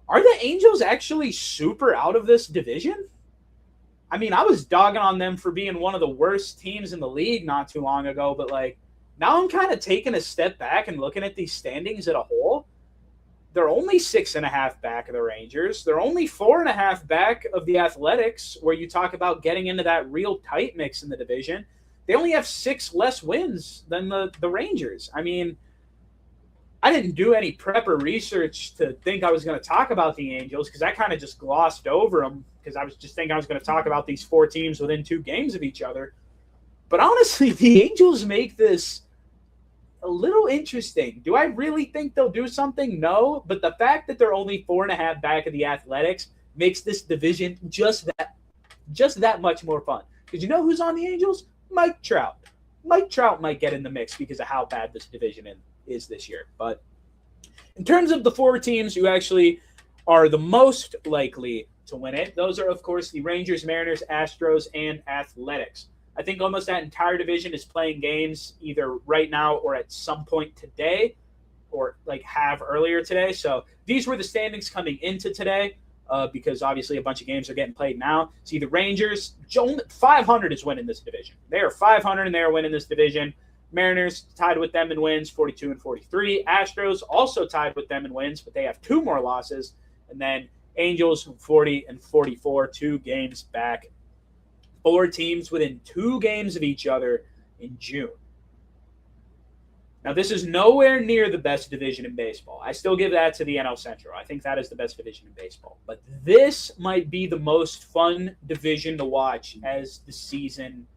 are the Angels actually super out of this division? I mean, I was dogging on them for being one of the worst teams in the league not too long ago, but like now I'm kind of taking a step back and looking at these standings as a whole. They're only 6.5 back of the Rangers. They're only 4.5 back of the Athletics, where you talk about getting into that real tight mix in the division. They only have 6 less wins than the Rangers. I mean, I didn't do any prep or research to think I was going to talk about the Angels because I kind of just glossed over them because I was just thinking I was going to talk about these 4 teams within 2 games of each other. But honestly, the Angels make this a little interesting. Do I really think they'll do something? No. But the fact that they're only 4.5 back of the Athletics makes this division just that much more fun. Because you know who's on the Angels? Mike Trout. Mike Trout might get in the mix because of how bad this division is this year. But in terms of the 4 teams who actually are the most likely to win it, those are, of course, the Rangers, Mariners, Astros, and Athletics. I think almost that entire division is playing games either right now or at some point today or like have earlier today. So these were the standings coming into today because obviously a bunch of games are getting played now. See, the Rangers, 500 is winning this division. They are 500 and they are winning this division. Mariners tied with them in wins, 42 and 43. Astros also tied with them in wins, but they have 2 more losses. And then Angels, 40 and 44, 2 games back. 4 teams within 2 games of each other in June. Now, this is nowhere near the best division in baseball. I still give that to the NL Central. I think that is the best division in baseball. But this might be the most fun division to watch as the season,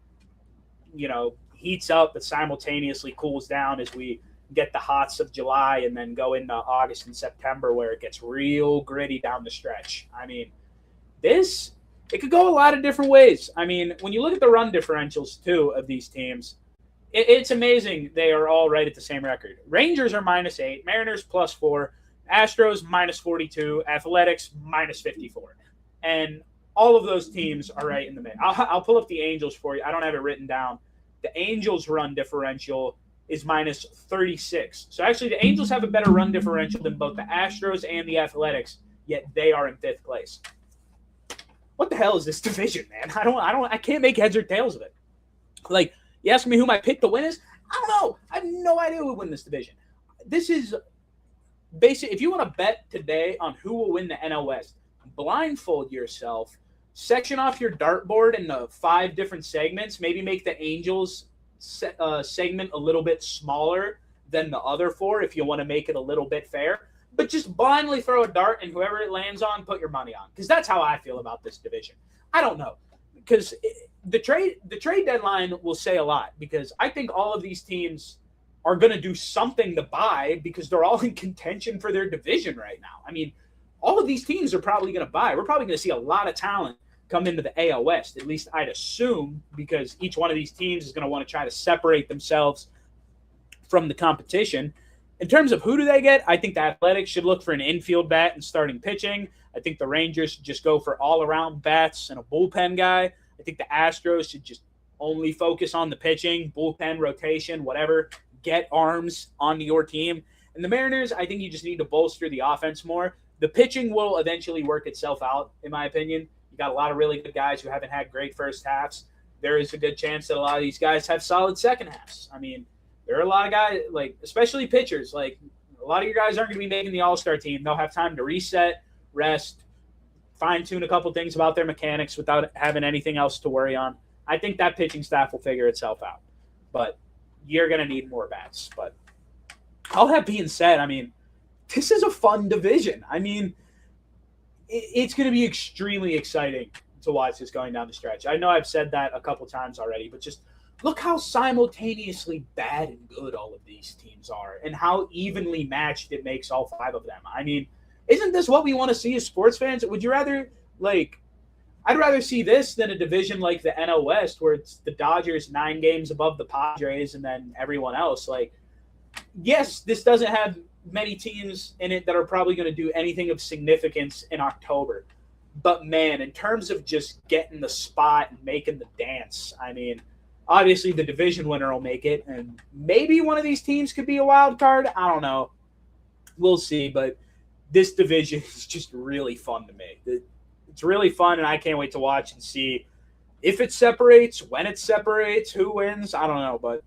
heats up but simultaneously cools down as we get the hots of July and then go into August and September where it gets real gritty down the stretch. I mean, it could go a lot of different ways. I mean, when you look at the run differentials, too, of these teams, it's amazing they are all right at the same record. Rangers are -8, Mariners +4, Astros -42, Athletics -54. And all of those teams are right in the mix. I'll pull up the Angels for you. I don't have it written down. The Angels' run differential is -36. So actually the Angels have a better run differential than both the Astros and the Athletics, yet they are in 5th place. what the hell is this division, man? I can't make heads or tails of it. Like, you ask me who my pick to win is? I don't know. I have no idea who will win this division. This is basic. If you want to bet today on who will win the NL West, blindfold yourself, section off your dartboard into 5 different segments, maybe make the Angels segment a little bit smaller than the other 4 if you want to make it a little bit fair. But just blindly throw a dart, and whoever it lands on, put your money on. Because that's how I feel about this division. I don't know. Because the trade deadline will say a lot. Because I think all of these teams are going to do something to buy because they're all in contention for their division right now. I mean, all of these teams are probably going to buy. We're probably going to see a lot of talent come into the AL West, at least I'd assume, because each one of these teams is going to want to try to separate themselves from the competition. In terms of who do they get, I think the Athletics should look for an infield bat and starting pitching. I think the Rangers should just go for all-around bats and a bullpen guy. I think the Astros should just only focus on the pitching, bullpen, rotation, whatever. Get arms onto your team. And the Mariners, I think you just need to bolster the offense more. The pitching will eventually work itself out, in my opinion. You got a lot of really good guys who haven't had great first halves. There is a good chance that a lot of these guys have solid second halves. I mean, there are a lot of guys, like especially pitchers, like a lot of your guys aren't going to be making the All-Star team. They'll have time to reset, rest, fine-tune a couple things about their mechanics without having anything else to worry on. I think that pitching staff will figure itself out. But you're going to need more bats. But all that being said, I mean, this is a fun division. I mean, it's going to be extremely exciting to watch this going down the stretch. I know I've said that a couple times already, but just look how simultaneously bad and good all of these teams are and how evenly matched it makes all 5 of them. I mean, isn't this what we want to see as sports fans? Would you rather, like, I'd rather see this than a division like the NL West where it's the Dodgers 9 games above the Padres and then everyone else. Like, yes, this doesn't have many teams in it that are probably going to do anything of significance in October. But, man, in terms of just getting the spot and making the dance, I mean, obviously the division winner will make it, and maybe one of these teams could be a wild card. I don't know. We'll see, but this division is just really fun to me. It's really fun, and I can't wait to watch and see if it separates, when it separates, who wins. I don't know, but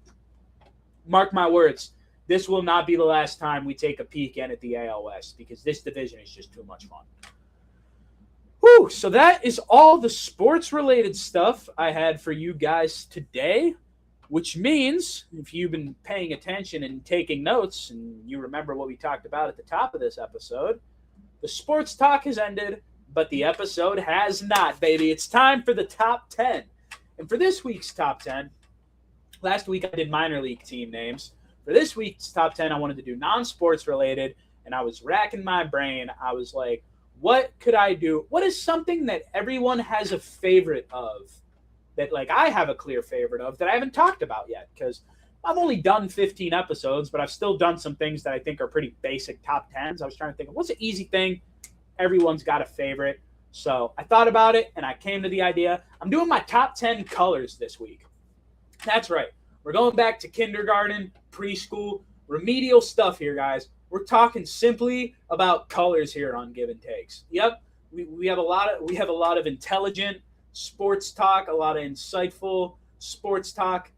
mark my words, this will not be the last time we take a peek in at the AL West because this division is just too much fun. Whew, so that is all the sports-related stuff I had for you guys today, which means if you've been paying attention and taking notes and you remember what we talked about at the top of this episode, the sports talk has ended, but the episode has not, baby. It's time for the top 10. And for this week's top 10, last week I did minor league team names. For this week's top 10, I wanted to do non-sports related, and I was racking my brain. I was like, what could I do? What is something that everyone has a favorite of that, like, I have a clear favorite of that I haven't talked about yet? Because I've only done 15 episodes, but I've still done some things that I think are pretty basic top 10s. I was trying to think of what's an easy thing. Everyone's got a favorite. So I thought about it, and I came to the idea. I'm doing my top 10 colors this week. That's right. We're going back to kindergarten, preschool, remedial stuff here, guys. We're talking simply about colors here on Givin Takes. Yep, we have a lot of intelligent sports talk, a lot of insightful sports talk,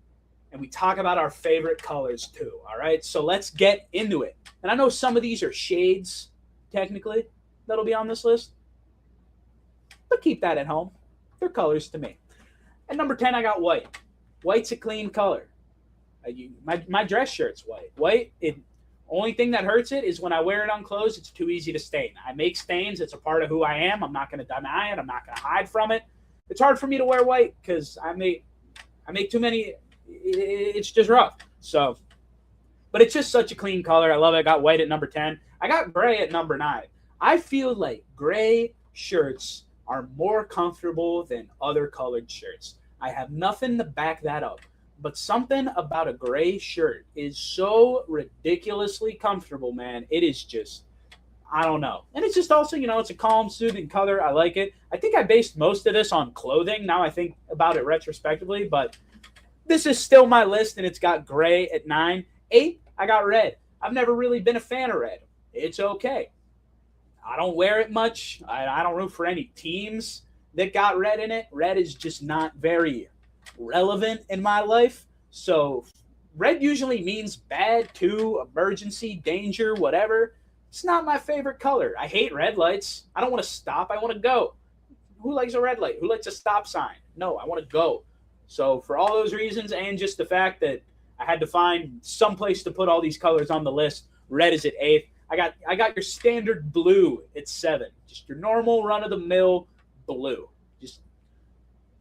and we talk about our favorite colors too. All right, so let's get into it. And I know some of these are shades, technically, that'll be on this list, but keep that at home. They're colors to me. At number 10, I got white. White's a clean color. My dress shirt's white. White, only thing that hurts it is when I wear it on clothes, it's too easy to stain. I make stains. It's a part of who I am. I'm not going to deny it. I'm not going to hide from it. It's hard for me to wear white because I make too many. It's just rough. So, but it's just such a clean color. I love it. I got white at number 10. I got gray at number 9. I feel like gray shirts are more comfortable than other colored shirts. I have nothing to back that up. But something about a gray shirt is so ridiculously comfortable, man. It is just, I don't know. And it's just also, it's a calm, soothing color. I like it. I think I based most of this on clothing. Now I think about it retrospectively. But this is still my list, and it's got gray at 9. 8, I got red. I've never really been a fan of red. It's okay. I don't wear it much. I don't root for any teams that got red in it. Red is just not very relevant in my life. So red usually means bad, too, emergency, danger, whatever. It's not my favorite color. I hate red lights. I don't want to stop. I want to go. Who likes a red light? Who likes a stop sign? No, I want to go. So for all those reasons and just the fact that I had to find some place to put all these colors on the list, red is at 8th. I got your standard blue at 7. Just your normal run-of-the-mill blue. Just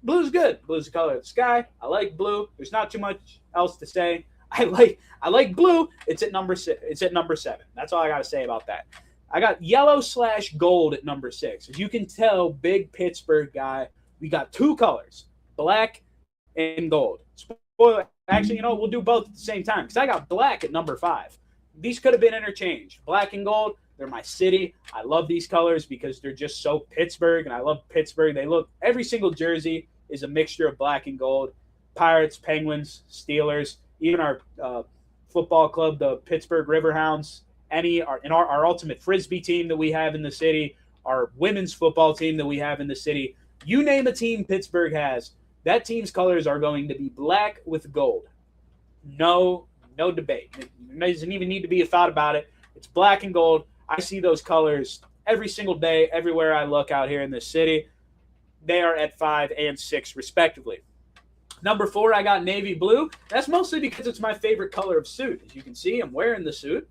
blue's good. Blue's the color of the sky. I like blue. There's not too much else to say. I like blue. It's at number 6. It's at number 7. That's all I got to say about that. I got yellow/gold at number 6. As you can tell, big Pittsburgh guy. We got 2 colors, black and gold. Actually, we'll do both at the same time because I got black at number 5. These could have been interchanged. Black and gold, they're my city. I love these colors because they're just so Pittsburgh, and I love Pittsburgh. Every single jersey is a mixture of black and gold. Pirates, Penguins, Steelers, even our football club, the Pittsburgh Riverhounds, our ultimate Frisbee team that we have in the city, our women's football team that we have in the city. You name a team Pittsburgh has, that team's colors are going to be black with gold. No debate. There doesn't even need to be a thought about it. It's black and gold. I see those colors every single day, everywhere I look out here in this city. They are at 5 and 6, respectively. Number 4, I got navy blue. That's mostly because it's my favorite color of suit. As you can see, I'm wearing the suit.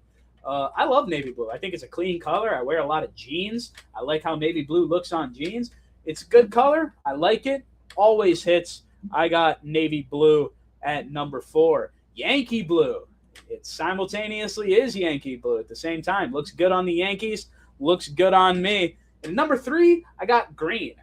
I love navy blue. I think it's a clean color. I wear a lot of jeans. I like how navy blue looks on jeans. It's a good color. I like it. Always hits. I got navy blue at number 4. Yankee blue. It simultaneously is Yankee blue at the same time. Looks good on the Yankees. Looks good on me. And number 3, I got green.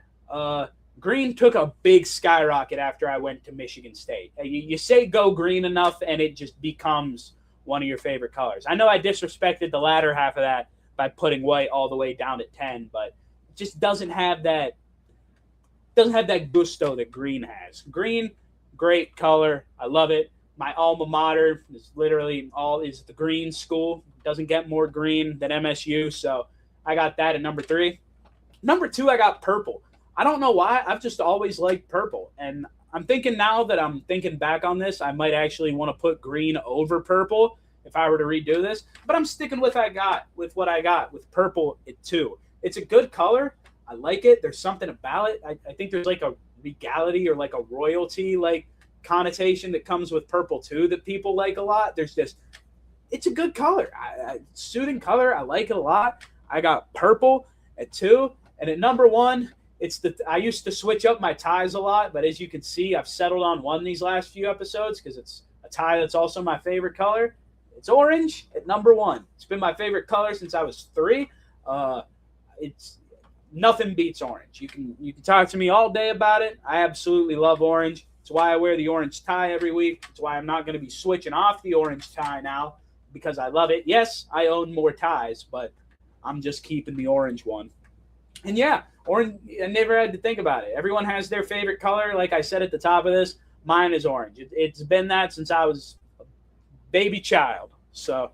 Green took a big skyrocket after I went to Michigan State. You say go green enough, and it just becomes one of your favorite colors. I know I disrespected the latter half of that by putting white all the way down at 10, but it just doesn't have that gusto that green has. Green, great color. I love it. My alma mater is literally is the green school. Doesn't get more green than MSU, so I got that at number 3. Number 2, I got purple. I don't know why. I've just always liked purple, and I'm thinking now that I'm thinking back on this, I might actually want to put green over purple if I were to redo this, but I'm sticking with what I got with purple at 2. It's a good color. I like it. There's something about it. I think there's like a regality or like a royalty like connotation that comes with purple too that people like a lot. It's a good color. Suiting color. I like it a lot. I got purple at 2, and at number 1, I used to switch up my ties a lot, but as you can see, I've settled on one these last few episodes because it's a tie that's also my favorite color. It's orange at number 1. It's been my favorite color since I was 3. It's nothing beats orange. You can talk to me all day about it. I absolutely love orange. It's why I wear the orange tie every week. It's why I'm not going to be switching off the orange tie now because I love it. Yes, I own more ties, but I'm just keeping the orange one. And yeah, orange, I never had to think about it. Everyone has their favorite color. Like I said at the top of this, mine is orange. It's been that since I was a baby child. So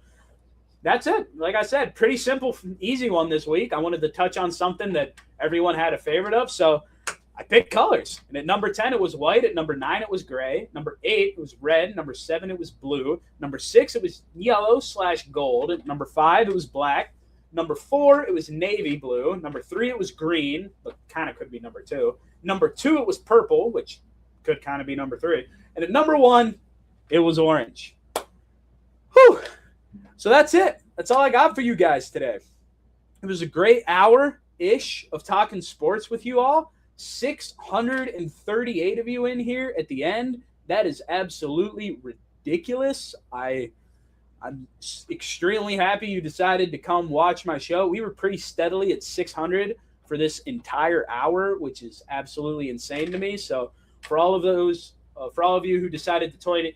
that's it. Like I said, pretty simple, easy one this week. I wanted to touch on something that everyone had a favorite of. So I picked colors. And at number 10, it was white. At number 9, it was gray. Number 8, it was red. Number 7, it was blue. Number 6, it was yellow/gold. At number 5, it was black. Number 4, it was navy blue. Number 3, it was green, but kind of could be number 2. Number 2, it was purple, which could kind of be number 3. And at number 1, it was orange. Whew. So that's it. That's all I got for you guys today. It was a great hour-ish of talking sports with you all. 638 of you in here at the end. That is absolutely ridiculous. I'm extremely happy you decided to come watch my show. We were pretty steadily at 600 for this entire hour, which is absolutely insane to me. So for all of you who decided to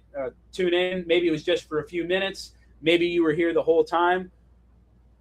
tune in, maybe it was just for a few minutes, maybe you were here the whole time.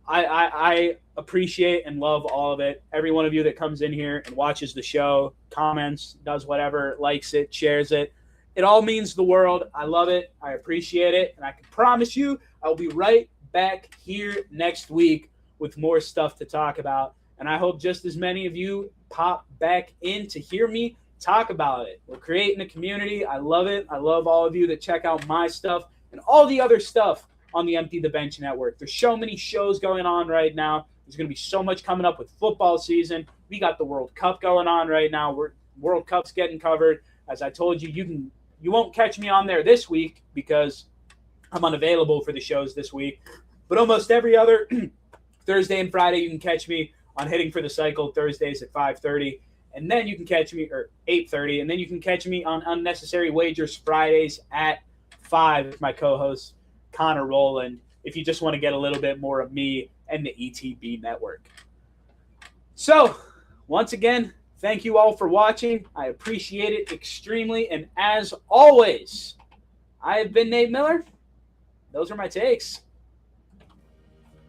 I appreciate and love all of it. Every one of you that comes in here and watches the show, comments, does whatever, likes it, shares it. It all means the world. I love it. I appreciate it. And I can promise you I'll be right back here next week with more stuff to talk about. And I hope just as many of you pop back in to hear me talk about it. We're creating a community. I love it. I love all of you that check out my stuff and all the other stuff on the Empty the Bench Network. There's so many shows going on right now. There's going to be so much coming up with football season. We got the World Cup going on right now. World Cup's getting covered. As I told you, you won't catch me on there this week because I'm unavailable for the shows this week. But almost every other Thursday and Friday, you can catch me on Hitting for the Cycle Thursdays at 5:30. And then you can catch me, or 8:30, and then you can catch me on Unnecessary Wagers Fridays at 5 with my co-host, Connor Rowland, if you just want to get a little bit more of me and the ETB network. So, once again, thank you all for watching. I appreciate it extremely. And as always, I have been Nate Miller. Those are my takes.